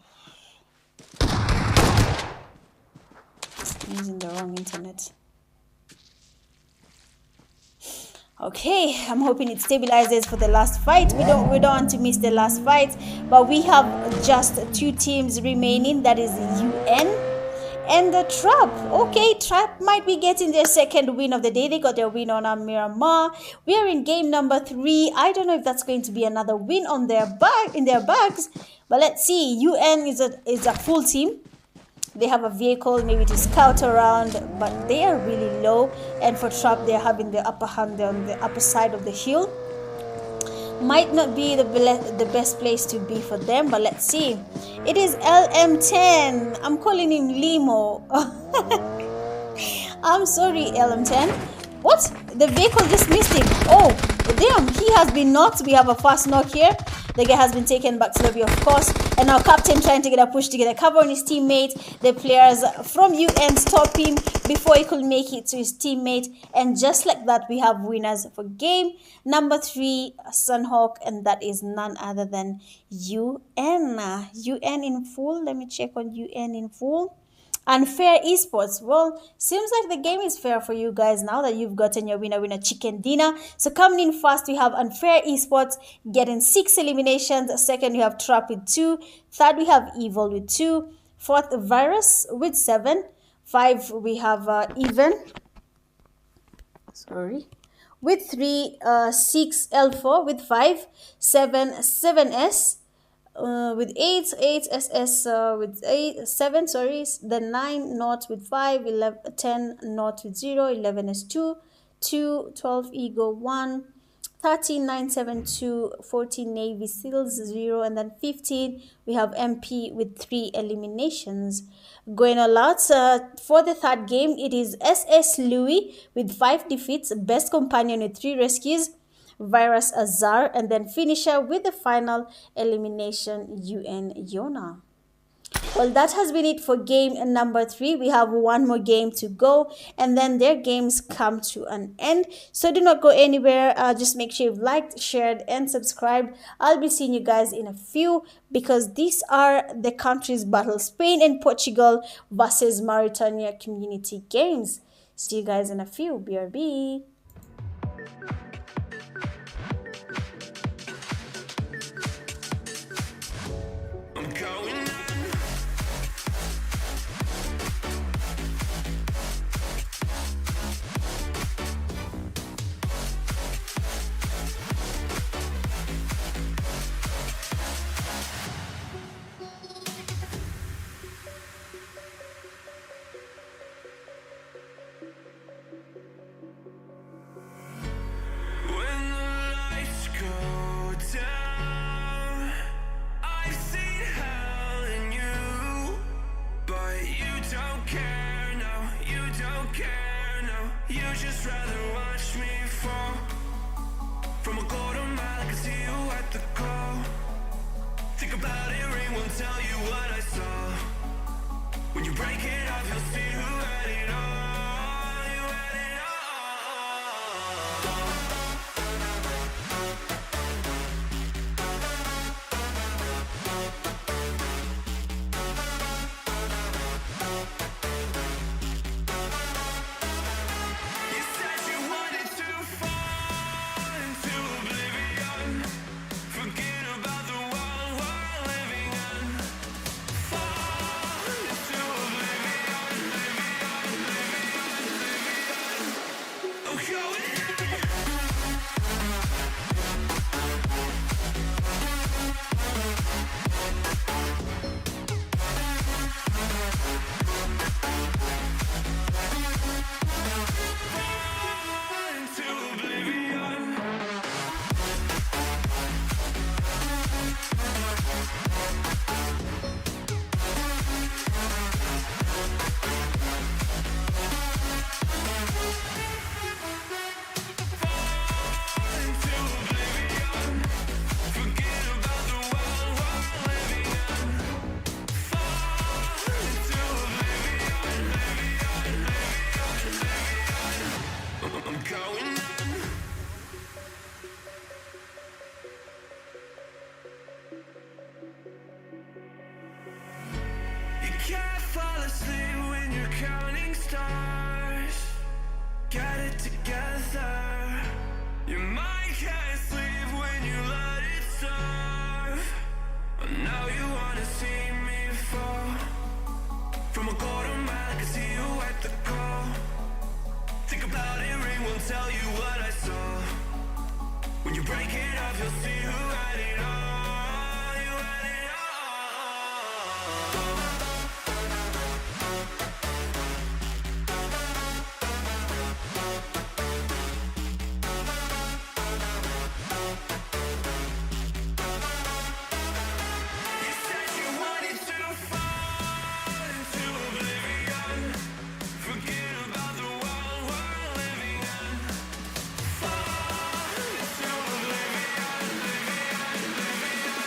Using the wrong internet. Okay, I'm hoping it stabilizes for the last fight. We don't want to miss the last fight, but we have just 2 teams remaining. That is UN and the Trap. Okay, Trap might be getting their second win of the day. They got their win on Miramar. We are in game number 3. I don't know if that's going to be another win on their bags, but let's see. UN is a full team. They have a vehicle, maybe to scout around, but they are really low. And for Trap, they're having the upper hand on the upper side of the hill. Might not be the best place to be for them, but let's see. It is LM10. I'm calling him Limo. I'm sorry, LM10. What? The vehicle just missed him. Oh, damn. He has been knocked. We have a fast knock here. The guy has been taken back to lobby, of course. And now Captain trying to get a push to get a cover on his teammate. The players from UN stop him before he could make it to his teammate. And just like that, we have winners for game number 3, Sanhok. And that is none other than UN. UN in full. Let me check on UN in full. Unfair esports. Well, seems like the game is fair for you guys now that you've gotten your winner chicken dinner. So coming in first, we have Unfair Esports getting 6 eliminations. Second, we have Trap with 2. Third, we have Evil with 2. Fourth, Virus with 7. 5, we have Even. Sorry. With 3. 6, L4 with 5. 7, 7S. With 8 SS with 7, sorry, then 9 not with 5, 11, 10 not with 0, 11 is 2, 12 Ego 1, 13 972, 14 Navy Seals 0, and then 15 we have MP with 3 eliminations. Going all out for the third game, it is SS Louis with 5 defeats, Best Companion with 3 rescues, Virus Azar, and then finisher with the final elimination, UN Yona. Well, that has been it for game number 3. We have one more game to go, and then their games come to an end. So do not go anywhere. Just make sure you've liked, shared, and subscribed. I'll be seeing you guys in a few, because these are the countries battle: Spain and Portugal versus Mauritania community games. See you guys in a few. BRB. Just rather watch me fall from a quarter mile. I can see you at the call. Think about it, ring won't tell you what I saw. When you break it off, you'll see who had it all. You had it all. You said you wanted to fall into oblivion. Forget about the world we're living in. Fall into oblivion, oblivion. I'm going in. Fall into oblivion. Fall into oblivion. Forget about the world we're living in. Fall into oblivion, I'm going in. You can't fall asleep when you're counting stars. Get it together. Your mind can't sleep when you let it serve. And now you wanna see me fall. From a quarter mile, I can see you at the call. Think about it, ring won't tell you what I saw. When you break it off, you'll see who had it all. You had it all. You said you wanted to fall into oblivion. Forget about the world we're living in. Fall into oblivion, oblivion.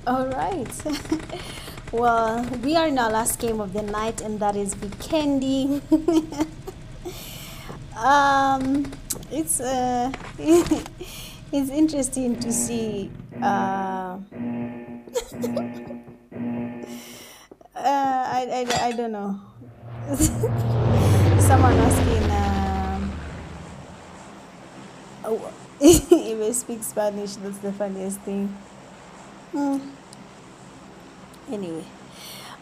All right. Well, we are in our last game of the night, and that is Vikendi. It's it's interesting to see. I don't know. Someone asking if we speak Spanish. That's the funniest thing. Anyway,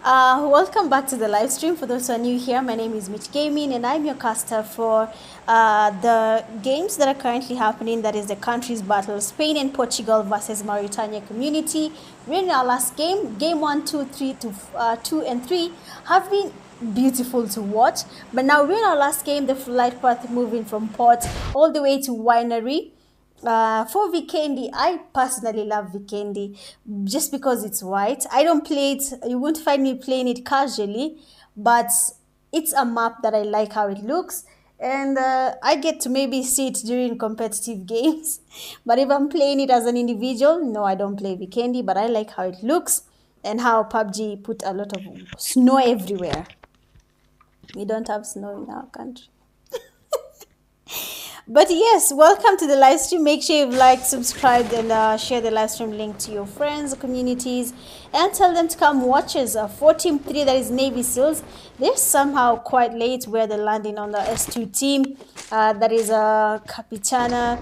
welcome back to the live stream. For those who are new here, my name is Mitch Gaming, and I'm your caster for the games that are currently happening. That is the countries battle: Spain and Portugal versus Mauritania community. We're in our last game. Game 1, 2, 3 to 2 and 3 have been beautiful to watch, but now we're in our last game. The flight path moving from port all the way to winery. For Vikendi, I personally love Vikendi just because it's white. I don't play it, you won't find me playing it casually, but it's a map that I like how it looks, and I get to maybe see it during competitive games. But if I'm playing it as an individual, no, I don't play Vikendi, but I like how it looks and how PUBG put a lot of snow everywhere. We don't have snow in our country. But yes, welcome to the live stream. Make sure you've liked, subscribed, and share the live stream link to your friends, communities, and tell them to come watch us. For Team 3, that is Navy SEALs, they're somehow quite late where they're landing on the S2 team. That is Capitana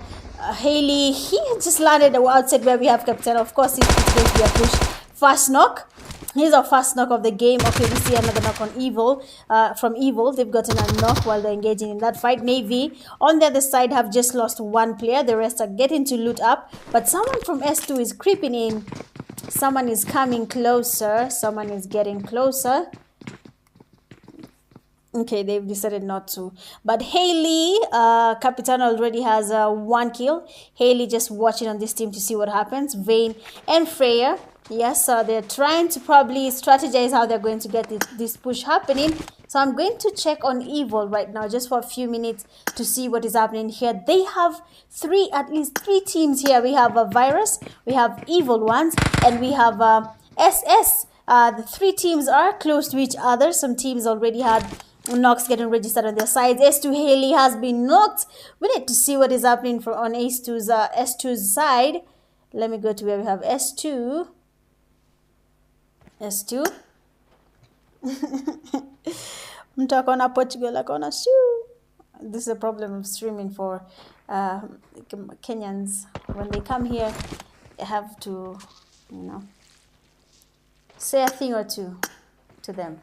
Haley. He just landed outside where we have Capitana. Of course, it's going to be a push. Fast knock. Here's our first knock of the game. Okay, we see another knock on Evil. From Evil, they've gotten a knock while they're engaging in that fight. Navy, on the other side, have just lost one player. The rest are getting to loot up. But someone from S2 is creeping in. Someone is coming closer. Someone is getting closer. Okay, they've decided not to. But Haley, Capitan already has one kill. Haley just watching on this team to see what happens. Vane and Freya. Yes, they're trying to probably strategize how they're going to get this push happening. So I'm going to check on Evil right now just for a few minutes to see what is happening here. They have at least three teams here. We have a Virus, we have Evil ones, and we have SS. The three teams are close to each other. Some teams already had knocks getting registered on their sides. S2 Haley has been knocked. We need to see what is happening on S2's side. Let me go to where we have S2. S2. Mtu akona Portugal akona shoo. This is a problem of streaming for Kenyans. When they come here, they have to, say a thing or two to them.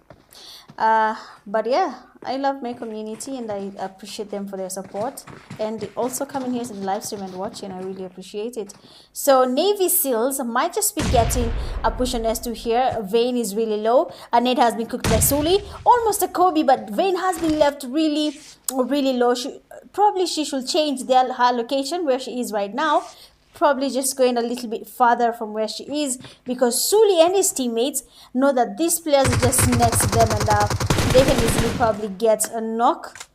But yeah, I love my community and I appreciate them for their support, and also coming here to the live stream and watching. I really appreciate it. So Navy SEALs might just be getting a push on S2 here. Vane is really low. Annette has been cooked by Sully, almost a Kobe, but Vane has been left really low. She should change her location where she is right now. Probably just going a little bit farther from where she is, because Sully and his teammates know that these players are just next to them, and they can easily probably get a knock.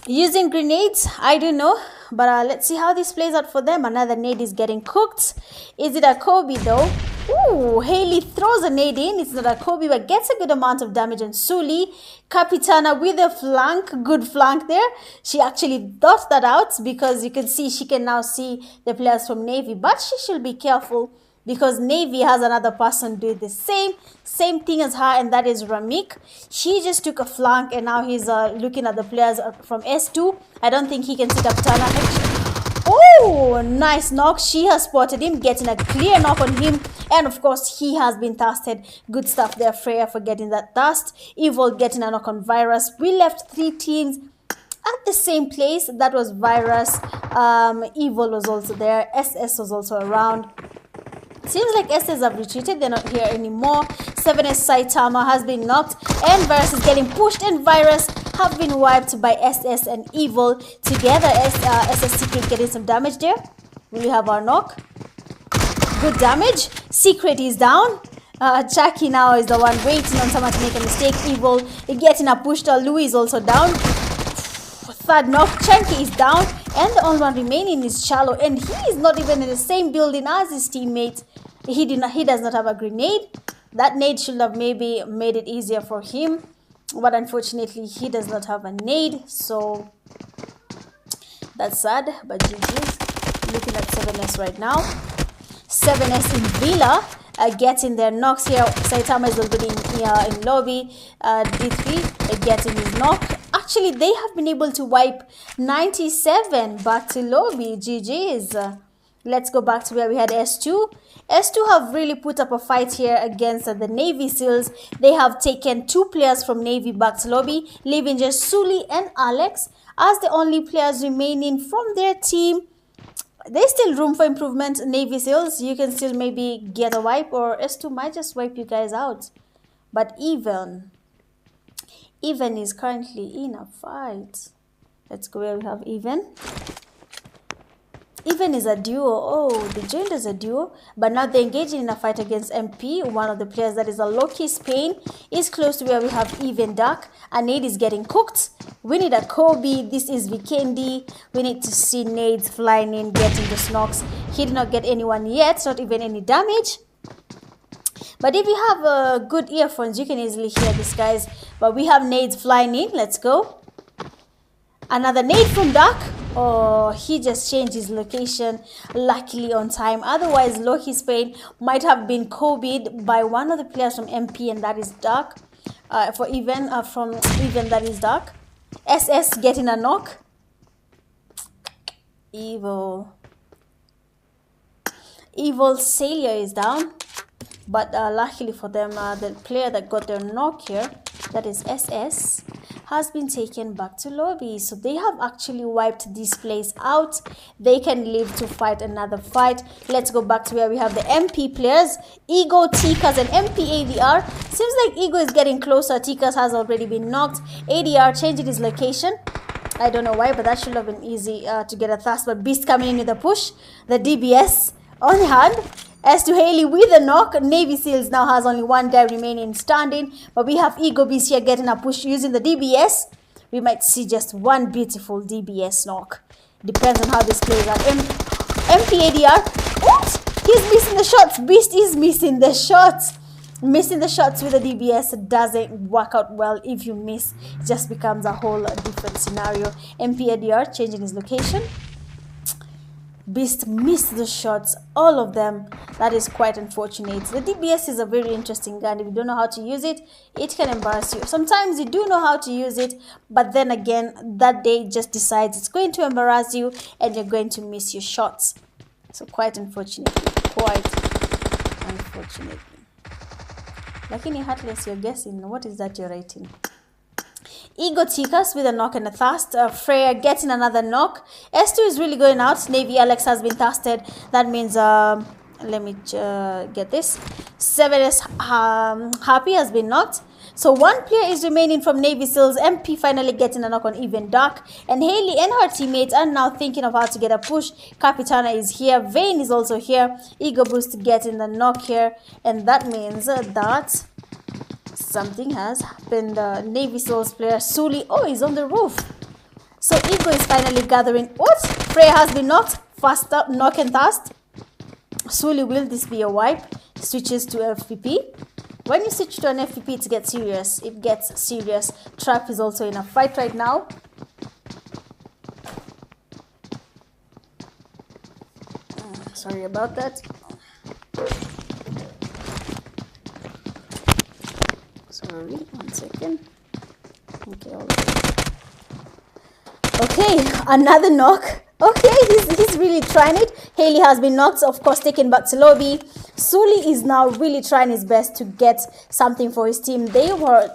Using grenades, I don't know, but let's see how this plays out for them. Another nade is getting cooked. Is it a Kobe though? Ooh, Haley throws a nade in. It's not a Kobe, but gets a good amount of damage on Sully. Capitana with a flank, good flank there. She actually thought that out, because you can see she can now see the players from Navy, but she should be careful because Navy has another person doing the same thing as her, and that is Ramik. She just took a flank, and now he's looking at the players from S2. I don't think he can see Capitana. Oh, nice knock. She has spotted him, getting a clear knock on him. And of course, he has been tasted. Good stuff there, Freya, for getting that dust. Evil getting a knock on Virus. We left three teams at the same place. That was Virus. Evil was also there. SS was also around. Seems like SS have retreated. They're not here anymore. 7S Saitama has been knocked, and Virus is getting pushed, and Virus have been wiped by SS and Evil together. SS Secret getting some damage there. We have our knock. Good damage. Secret is down. Chucky now is the one waiting on someone to make a mistake. Evil getting a push. Louis is also down. Third knock. Chunky is down. And the only one remaining is Shallow. And he is not even in the same building as his teammate. He does not have a grenade. That nade should have maybe made it easier for him, but unfortunately he does not have a nade, so that's sad. But GG's. Looking at 7S right now. 7S in Villa getting their knocks here. Saitama is already in lobby. D3 getting his knock. Actually, they have been able to wipe 97 back to lobby. GG's. Let's go back to where we had S2. S2 have really put up a fight here against the Navy SEALs. They have taken 2 players from Navy back to lobby, leaving just Suli and Alex as the only players remaining from their team. There's still room for improvement. Navy SEALs, you can still maybe get a wipe, or S2 might just wipe you guys out. But Even is currently in a fight. Let's go where we have Even. Even is a duo. Oh, they joined as a duo, but now they're engaging in a fight against MP. One of the players that is a low-key Spain is close to where we have Even Dark. A nade is getting cooked. We need a Kobe. This is Vikendi. We need to see nades flying in, getting the snocks. He did not get anyone yet, not even any damage. But if you have good earphones, you can easily hear this, guys. But we have nades flying in. Let's go. Another nade from Dark. Oh, he just changed his location, luckily on time. Otherwise, Loki Spain might have been Kobe'd by one of the players from MP, and that is Dark. From Even, that is Dark. SS getting a knock. Evil Sailor is down. But luckily for them, the player that got their knock here, that is SS, has been taken back to lobby. So they have actually wiped this place out. They can live to fight another fight. Let's go back to where we have the MP players. Ego, Tikas, and MP ADR. Seems like Ego is getting closer. Tikas has already been knocked. ADR changing his location. I don't know why, but that should have been easy to get a thrust. But Beast coming in with a push. The DBS on hand. As to Haley with a knock, Navy SEALs now has only one guy remaining standing. But we have Ego Beast here getting a push using the DBS. We might see just one beautiful DBS knock. Depends on how this plays out. MPADR. What? He's missing the shots. Beast is missing the shots. Missing the shots with the DBS doesn't work out well. If you miss, it just becomes a whole different scenario. MPADR changing his location. Beast missed the shots, all of them. That is quite unfortunate. The DBS is a very interesting gun. If you don't know how to use it, it can embarrass you. Sometimes you do know how to use it, but then again, that day it just decides it's going to embarrass you and you're going to miss your shots. So quite unfortunately. Lakini heartless, you're guessing. What is that you're writing? Ego Tikas with a knock and a thrust. Freya getting another knock. S2 is really going out. Navy Alex has been thrusted. That means, let me get this. 7S Happy has been knocked. So one player is remaining from Navy SEALs. MP finally getting a knock on Even Dark. And Haley and her teammates are now thinking of how to get a push. Capitana is here. Vayne is also here. Ego Boost getting the knock here. And that means that something has happened. Navy SEALs player Suli, he's on the roof. So Ego is finally gathering. What? Freya has been knocked. Fast up, knock and thrust. Suli, will this be a wipe? Switches to FPP. When you switch to an FPP, it gets serious. It gets serious. Trap is also in a fight right now. Sorry about that. Sorry, 1 second. Okay, all right. Okay, another knock. Okay, he's really trying it. Haley has been knocked, of course, taken back to lobby. Suli is now really trying his best to get something for his team. They were,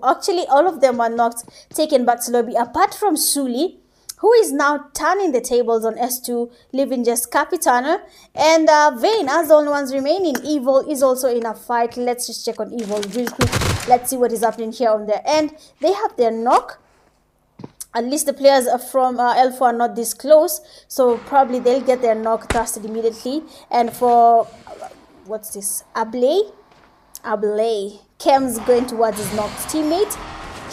actually, all of them were knocked, taken back to lobby, apart from Suli, who is now turning the tables on S2, leaving just Capitana and Vayne as the only ones remaining. Evil is also in a fight. Let's just check on Evil real quick. Let's see what is happening here on their end. They have their knock. At least the players from L4 are not this close, so probably they'll get their knock thrusted immediately. And for, what's this, Ablay, Kem's going towards his knocked teammate.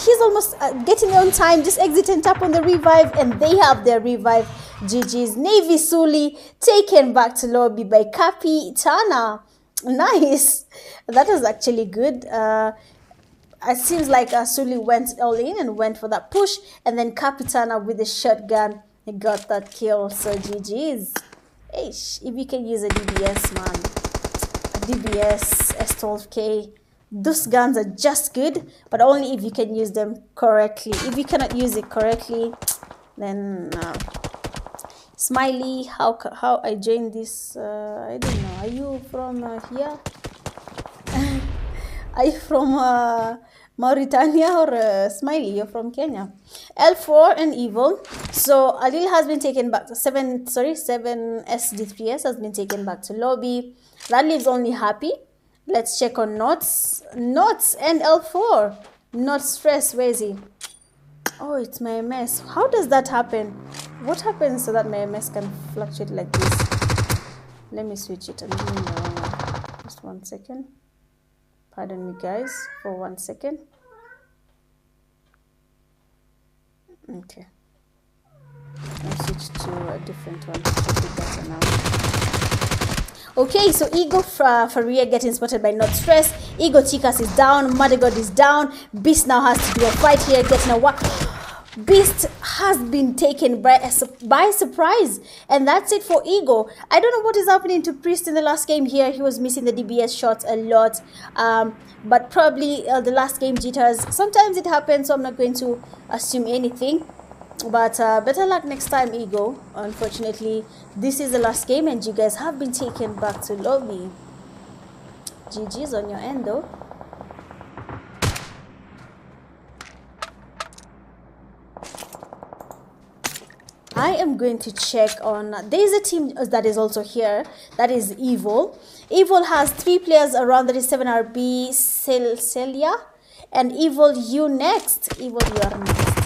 He's almost getting on time, just exit and tap on the revive, and they have their revive. GG's. Navy Suli taken back to lobby by Capitana. Nice. That was actually good. It seems like Suli went all in and went for that push, and then Capitana with the shotgun he got that kill. So GG's. Ish, if you can use a DBS, man, a DBS S12K, those guns are just good, but only if you can use them correctly. If you cannot use it correctly, then Smiley, how I joined this? I don't know. Are you from here? Are you from Mauritania or Smiley? You're from Kenya. L4 and Evil. So Alil has been taken back to 7 SD3S has been taken back to lobby. That leaves only Happy. Let's check on Knots. Knots and L4. Not stress. Where is he? Oh, it's my MS. How does that happen? What happens so that my MS can fluctuate like this? Let me switch it. I'm doing the wrong one. Just 1 second. Pardon me, guys, for 1 second. Okay. I'll switch to a different one. Should be better now. Okay, so Ego Faria getting spotted by Not Stress. Ego Chicas is down. Madagod is down. Beast now has to do a fight here, getting a what? Beast has been taken by surprise, and that's it for Ego. I don't know what is happening to Priest in the last game here. He was missing the DBS shots a lot, but probably the last game jitters. Sometimes it happens, so I'm not going to assume anything. But better luck next time, Ego. Unfortunately, this is the last game, and you guys have been taken back to lobby. GG's on your end, though. I am going to check on, there is a team that is also here, that is Evil. Evil has 3 players around, that is 7RB, Celia, and Evil you next. Evil you are next.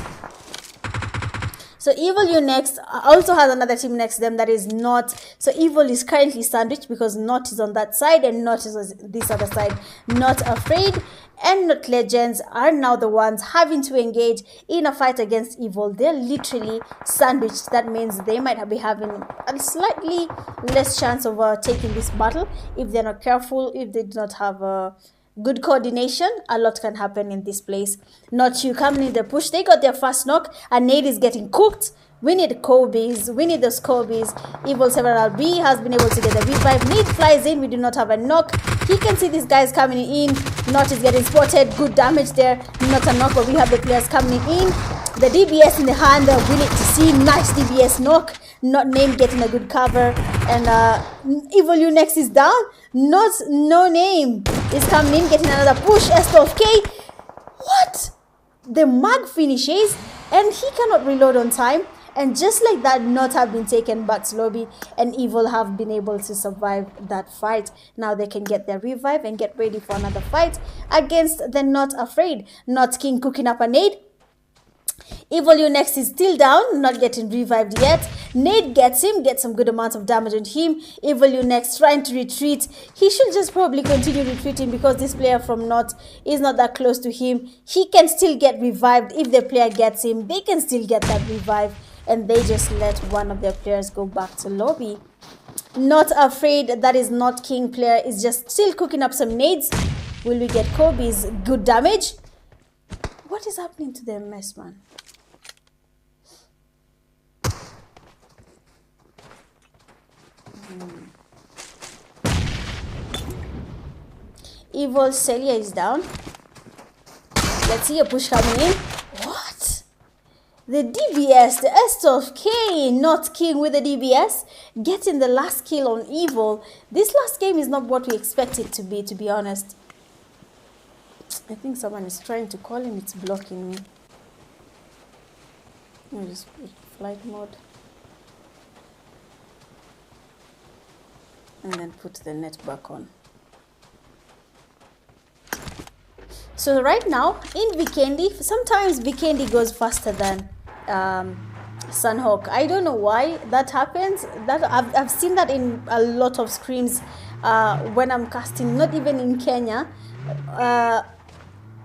So Evil you next also has another team next to them that is Not. So Evil is currently sandwiched because Not is on that side and Not is on this other side. Not Afraid and Not Legends are now the ones having to engage in a fight against Evil. They're literally sandwiched. That means they might be having a slightly less chance of taking this battle if they're not careful, if they do not have good coordination. A lot can happen in this place. Not you coming in the push. They got their first knock and Nade is getting cooked. We need Kobe's. We need those Kobe's. Evil 7RB has been able to get a revive. Nade flies in. We do not have a knock. He can see these guys coming in. Not is getting spotted. Good damage there. Not a knock, but we have the players coming in. The DBS in the hand. We need to see. Nice DBS knock. Not Name getting a good cover. And Evil you next is down. Not No Name is coming in, getting another push. S12K. What? The mag finishes and he cannot reload on time. And just like that, Not have been taken back to lobby and Evil have been able to survive that fight. Now they can get their revive and get ready for another fight against the Not Afraid. Not King cooking up a nade. Evil you next is still down, not getting revived yet. Nade gets him, gets some good amount of damage on him. Evil you next trying to retreat. He should just probably continue retreating because this player from Not is not that close to him. He can still get revived if the player gets him. They can still get that revive and they just let one of their players go back to lobby. Not Afraid, that is Not King player, is just still cooking up some nades. Will we get Kobe's good damage? What is happening to the MS, man? Evil Celia is down. Let's see a push coming in. What? The DBS, the S12K, Not King with the DBS, getting the last kill on Evil. This last game is not what we expect it to be honest. I think someone is trying to call him. It's blocking me. Let me just put flight mode. And then put the net back on. So right now in Vikendi, sometimes Vikendi goes faster than Sanhok. I don't know why that happens. That I've seen that in a lot of screens when I'm casting, not even in Kenya.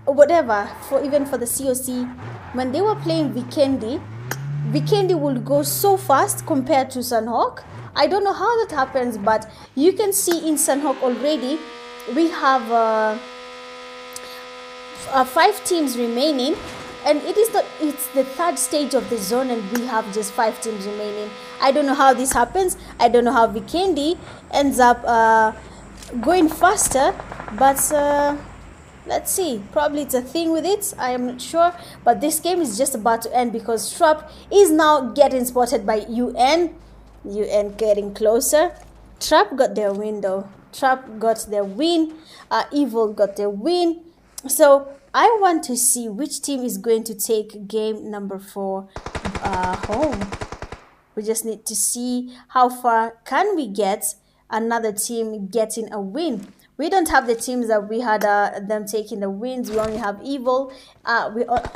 Whatever, even for the COC, when they were playing Vikendi, Vikendi would go so fast compared to Sanhok. I don't know how that happens, but you can see in Sanhok already we have 5 teams remaining, and it's the 3rd stage of the zone, and we have just 5 teams remaining. I don't know how this happens. I don't know how Vikendi ends up going faster, but let's see. Probably it's a thing with it. I am not sure, but this game is just about to end because Trap is now getting spotted by UN. UN getting closer. Trap got their win though. Trap got their win. Evil got their win. So I want to see which team is going to take game number 4 home. We just need to see how far can we get another team getting a win. We don't have the teams that we had them taking the wins. We only have Evil.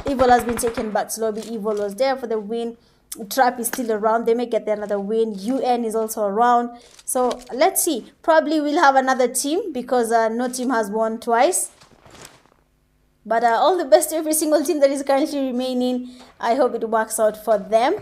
Evil has been taken back to lobby. Evil was there for the win. Trap is still around. They may get another win. UN is also around. So let's see. Probably we'll have another team because no team has won twice. But all the best to every single team that is currently remaining. I hope it works out for them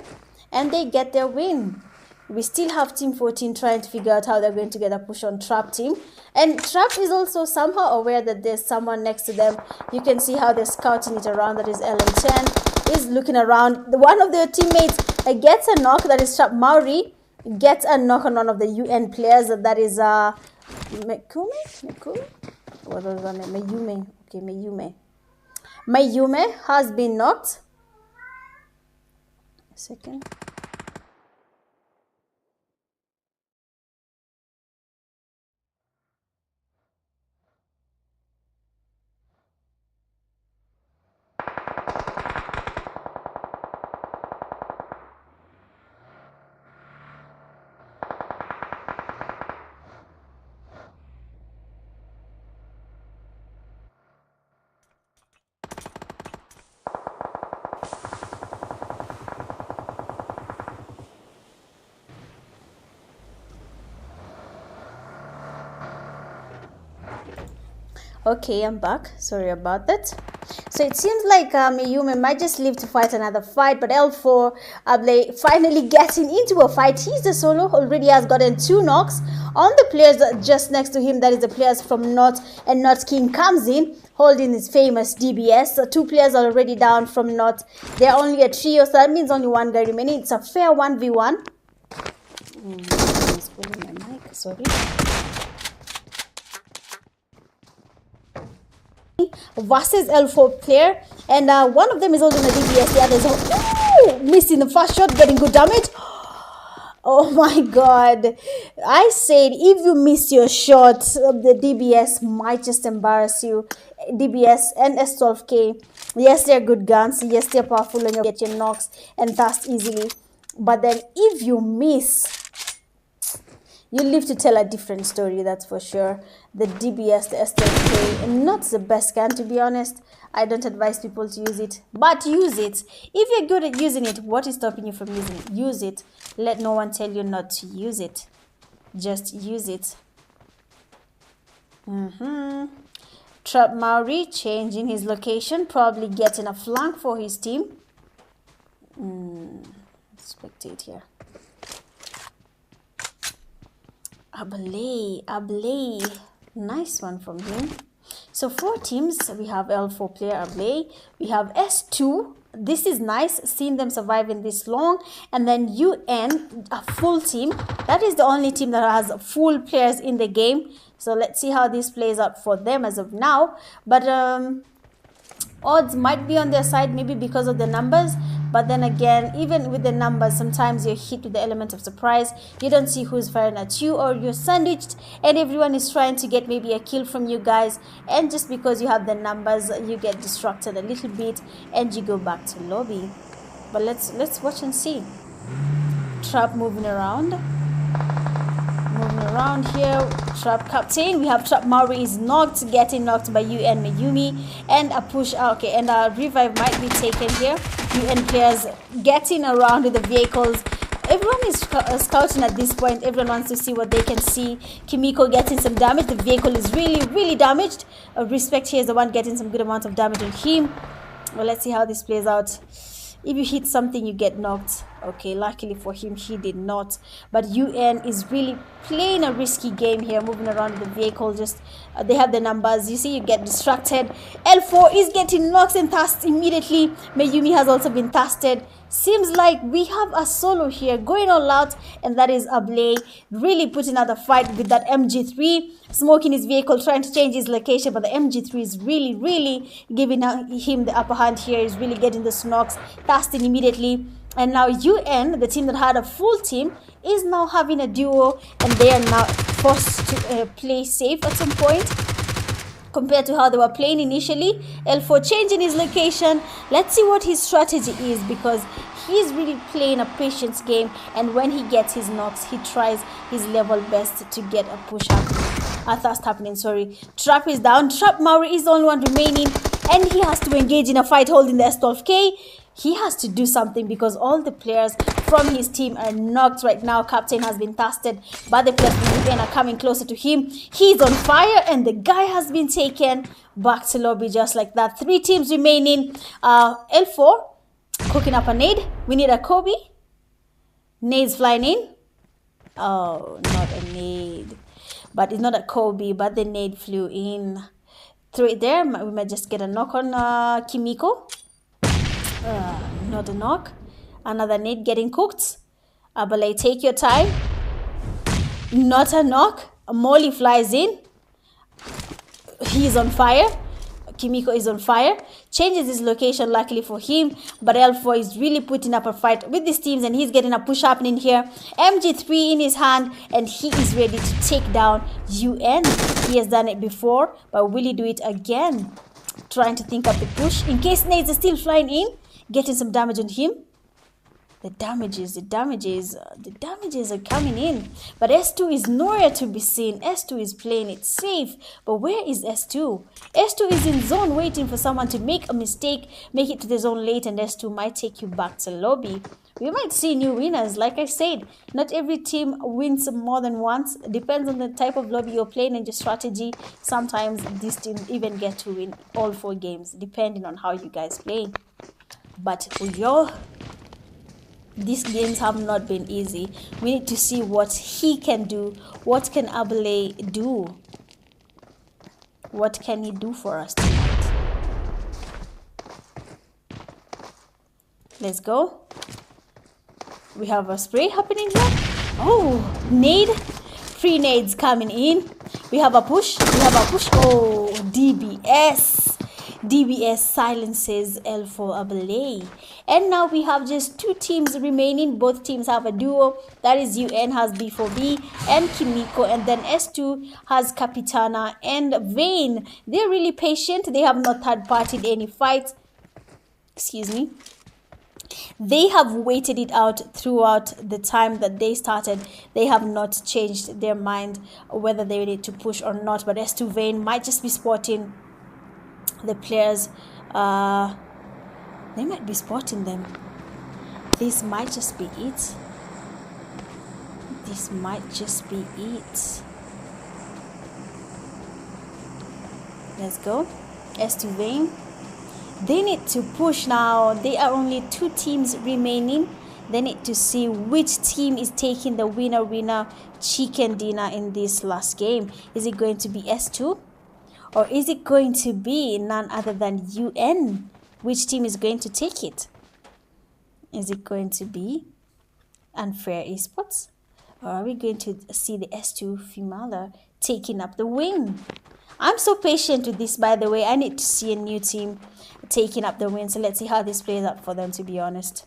and they get their win. We still have Team 14 trying to figure out how they're going to get a push on Trap team. And Trap is also somehow aware that there's someone next to them. You can see how they're scouting it around. That is LM10 is looking around. One of their teammates gets a knock. That is Trap Mauri. Gets a knock on one of the UN players. That is Mekume? What was her name? Mayume. Okay, Mayume. Mayume has been knocked. A second. Okay, I'm back. Sorry about that. So it seems like Mayume might just live to fight another fight, but L4 Able finally getting into a fight. He's the solo, already has gotten 2 knocks on the players just next to him. That is the players from Not, and Not King comes in holding his famous DBS. So 2 players are already down from Not. They're only a trio, so that means only 1 guy remaining. It's a fair 1v1. I'm pulling my mic, sorry. Versus L4 player, and one of them is holding a DBS, the other is missing the first shot, getting good damage. Oh my god, I said if you miss your shot, the DBS might just embarrass you. DBS and S12K, yes, they're good guns, yes, they're powerful and you get your knocks and fast easily, but then if you miss, you live to tell a different story, that's for sure. The DBS, the S12K, not the best gun, to be honest. I don't advise people to use it, but use it. If you're good at using it, what is stopping you from using it? Use it. Let no one tell you not to use it. Just use it. Trap Mauri changing his location, probably getting a flank for his team. Spectate here. Able. Nice one from him. So 4 teams. We have L4 player Able. We have S2. This is nice, seeing them surviving this long. And then UN, a full team. That is the only team that has full players in the game. So let's see how this plays out for them as of now. But odds might be on their side, maybe because of the numbers. But then again, even with the numbers, sometimes you're hit with the element of surprise. You don't see who's firing at you, or you're sandwiched and everyone is trying to get maybe a kill from you guys. And just because you have the numbers, you get distracted a little bit and you go back to lobby. But let's watch and see. Trap moving around. Around here, Trap captain. We have Trap Mauri is knocked, getting knocked by UN Mayumi, and a push. Okay, and a revive might be taken here. UN players getting around with the vehicles. Everyone is scouting at this point. Everyone wants to see what they can see. Kimiko getting some damage. The vehicle is really damaged. Respect here is the one getting some good amount of damage on him. Well, let's see how this plays out. If you hit something, you get knocked. Okay, luckily for him, he did not. But UN is really playing a risky game here, moving around the vehicle. Just they have the numbers. You see, you get distracted. L4 is getting knocked and tasked immediately. Mayumi has also been tasted. Seems like we have a solo here going all out, and that is Ablay really putting out a fight with that MG3, smoking his vehicle, trying to change his location, but the MG3 is really giving him the upper hand here. He's really getting the snocks, tasting immediately. And now UN, the team that had a full team, is now having a duo, and they are now forced to play safe at some point compared to how they were playing initially. L4 changing his location. Let's see what his strategy is, because he's really playing a patience game, and when he gets his knocks, he tries his level best to get a push up. That's happening, sorry. Trap is down. Trap Mauri is the only one remaining, and he has to engage in a fight holding the S12K. He has to do something because all the players from his team are knocked right now. Captain has been tasted, but the players from UN are coming closer to him. He's on fire, and the guy has been taken back to lobby just like that. 3 teams remaining. L4 cooking up a nade. We need a Kobe. Nades flying in. Oh, not a nade. But it's not a Kobe, but the nade flew in. Through it there. We might just get a knock on Kimiko. Not a knock. Another nade getting cooked. Abalay, take your time. Not a knock. Molly flies in. He's on fire. Kimiko is on fire. Changes his location, luckily for him. But L4 is really putting up a fight with these teams, and he's getting a push happening here. MG3 in his hand, and he is ready to take down UN. He has done it before, but will he do it again? Trying to think of the push in case nades are still flying in. Getting some damage on him. The damages are coming in. But S2 is nowhere to be seen. S2 is playing it safe. But where is S2? S2 is in zone waiting for someone to make a mistake, make it to the zone late, and S2 might take you back to lobby. We might see new winners. Like I said, not every team wins more than once. It depends on the type of lobby you're playing and your strategy. Sometimes these teams even get to win all 4 games, depending on how you guys play. But these games have not been easy. We need to see what he can do. What can Abalay do? What can he do for us tonight? Let's go. We have a spray happening here. Oh, nade. 3 nades coming in. We have a push. Oh, DBS. DBS silences L4 Abalay. And now we have just 2 teams remaining. Both teams have a duo. That is UN has B4B and Kimiko. And then S2 has Capitana and Vane. They're really patient. They have not third-partied any fights. Excuse me. They have waited it out throughout the time that they started. They have not changed their mind whether they need to push or not. But S2 Vane might just be spotting the players. They might be spotting them. This might just be it. This might just be it. Let's go. S2 Vane. They need to push now. There are only 2 teams remaining. They need to see which team is taking the winner chicken dinner in this last game. Is it going to be S2? Or is it going to be none other than UN? Which team is going to take it? Is it going to be Unfair Esports? Or are we going to see the S2 FEMALA taking up the win? I'm so patient with this, by the way. I need to see a new team taking up the win. So let's see how this plays out for them, to be honest.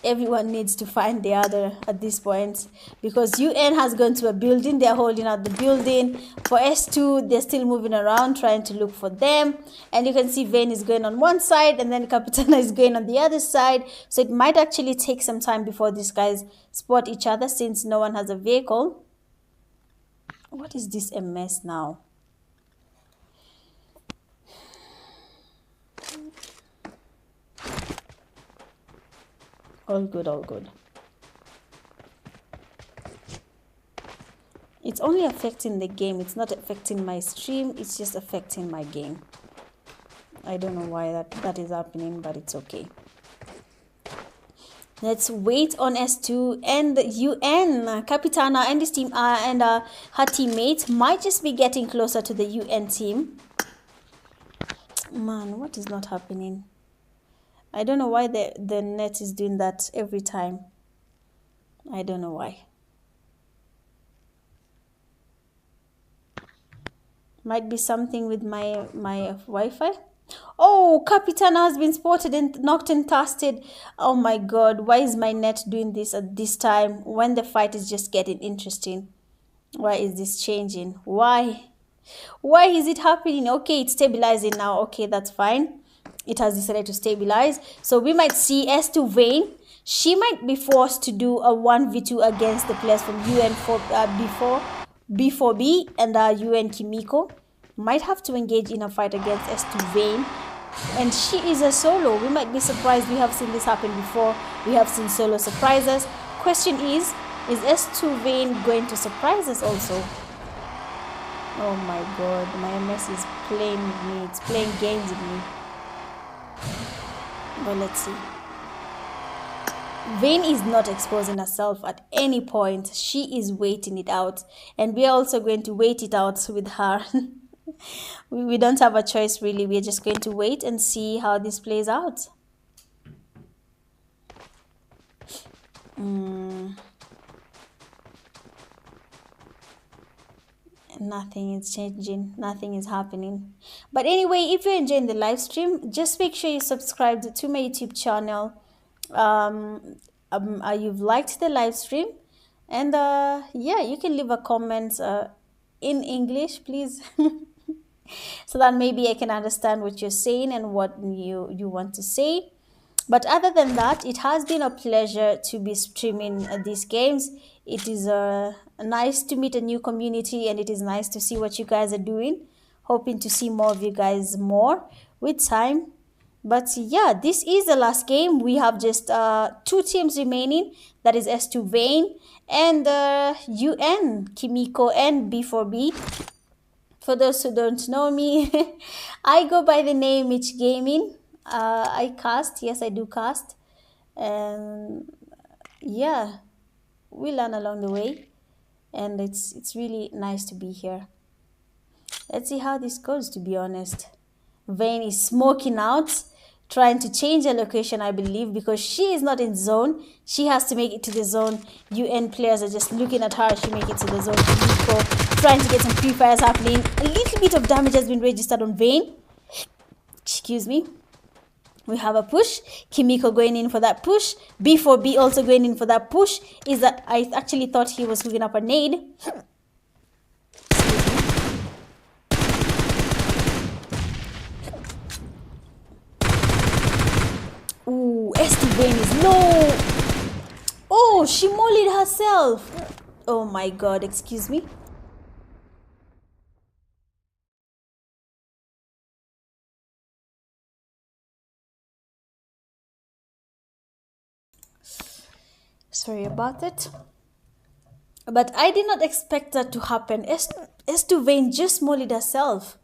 Everyone needs to find the other at this point, because UN has gone to a building. They're holding out the building. For S2, they're still moving around trying to look for them. And you can see Vane is going on one side, and then Capitana is going on the other side. So it might actually take some time before these guys spot each other, since no one has a vehicle. What is this a mess now? All good, all good. It's only affecting the game. It's not affecting my stream. It's just affecting my game. I don't know why that is happening, but it's okay. Let's wait on S2 and UN. Capitana and his team and her teammate might just be getting closer to the UN team. Man, what is not happening? I don't know why the net is doing that every time. I don't know why. Might be something with my Wi-Fi. Oh, Capitan has been spotted and knocked and tasted. Oh my god, why is my net doing this at this time when the fight is just getting interesting? Why is this changing? Why? Why is it happening? Okay, it's stabilizing now. Okay, that's fine. It has decided to stabilize. So we might see S2 Vane. She might be forced to do a 1v2 against the players from B4B and UN Kimiko. Might have to engage in a fight against S2 Vane. And she is a solo. We might be surprised. We have seen this happen before. We have seen solo surprises. Question is S2 Vane going to surprise us also? Oh my god, my MS is playing with me. It's playing games with me. But let's see. Vane is not exposing herself at any point. She is waiting it out. And we are also going to wait it out with her. We don't have a choice really. We're just going to wait and see how this plays out. Nothing is changing, nothing is happening. But anyway, if you're enjoying the live stream, just make sure you subscribe to my YouTube channel. You've liked the live stream, and yeah, you can leave a comment in English, please. So that maybe I can understand what you're saying and what you want to say. But other than that, it has been a pleasure to be streaming these games. It is nice to meet a new community, and it is nice to see what you guys are doing. Hoping to see more of you guys more with time. But yeah, this is the last game. We have just 2 teams remaining. That is S2 Vane and UN, Kimiko, and B4B. For those who don't know me, I go by the name Mitch Gaming. I cast, yes, I do cast. And yeah, we learn along the way. And it's really nice to be here. Let's see how this goes, to be honest. Vane is smoking out, trying to change her location, I believe, because she is not in zone. She has to make it to the zone. UN players are just looking at her. She make it to the zone. Kimiko trying to get some free fires happening. A little bit of damage has been registered on Vane. Excuse me. We have a push. Kimiko going in for that push. B4B also going in for that push. Is that I actually thought he was hooking up a nade. Ooh, S2 Vane is low. Oh, she mollied herself. Oh my god, excuse me. Sorry about it. But I did not expect that to happen. S2 Vane just mollied herself.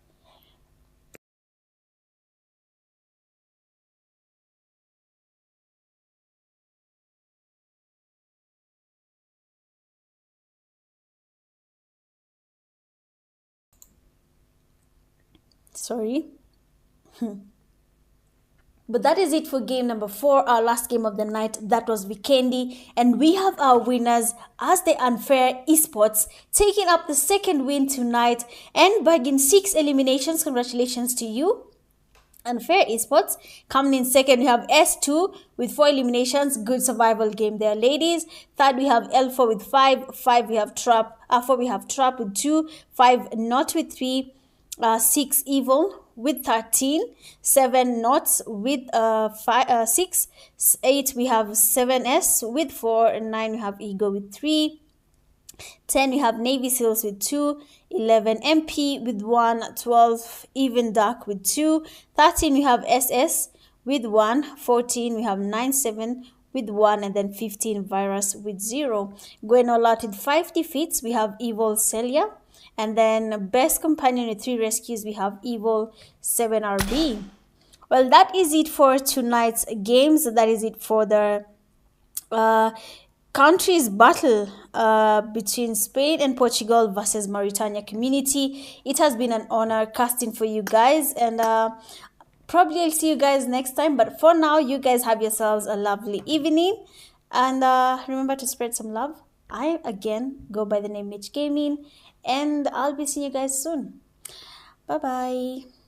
Sorry. But that is it for game number 4, our last game of the night. That was Vikendi. And we have our winners as the Unfair Esports, taking up the second win tonight and bagging 6 eliminations. Congratulations to you. Unfair Esports. Coming in second, we have S2 with 4 eliminations. Good survival game there, ladies. Third, we have L4 with 5. 5, we have Trap. 4, we have Trap with 2. 5, Not with 3. 6, Evil with 13. 7, Knots with 6. 8, we have 7S with 4. 9, we have Ego with 3. 10, we have Navy Seals with 2. 11, MP with 1. 12, Even Dark with 2. 13, we have SS with 1. 14, we have 9-7 with 1. And then 15, Virus with 0. Going all out with 5 defeats, we have Evil Celia. And then Best Companion with 3 rescues, we have Evil 7RB. Well, that is it for tonight's games. That is it for the uh, countries battle between Spain and Portugal versus Mauritania community. It has been an honor casting for you guys, and probably I'll see you guys next time. But for now, you guys have yourselves a lovely evening, and remember to spread some love. I again go by the name Mitch Gaming, and I'll be seeing you guys soon. Bye bye.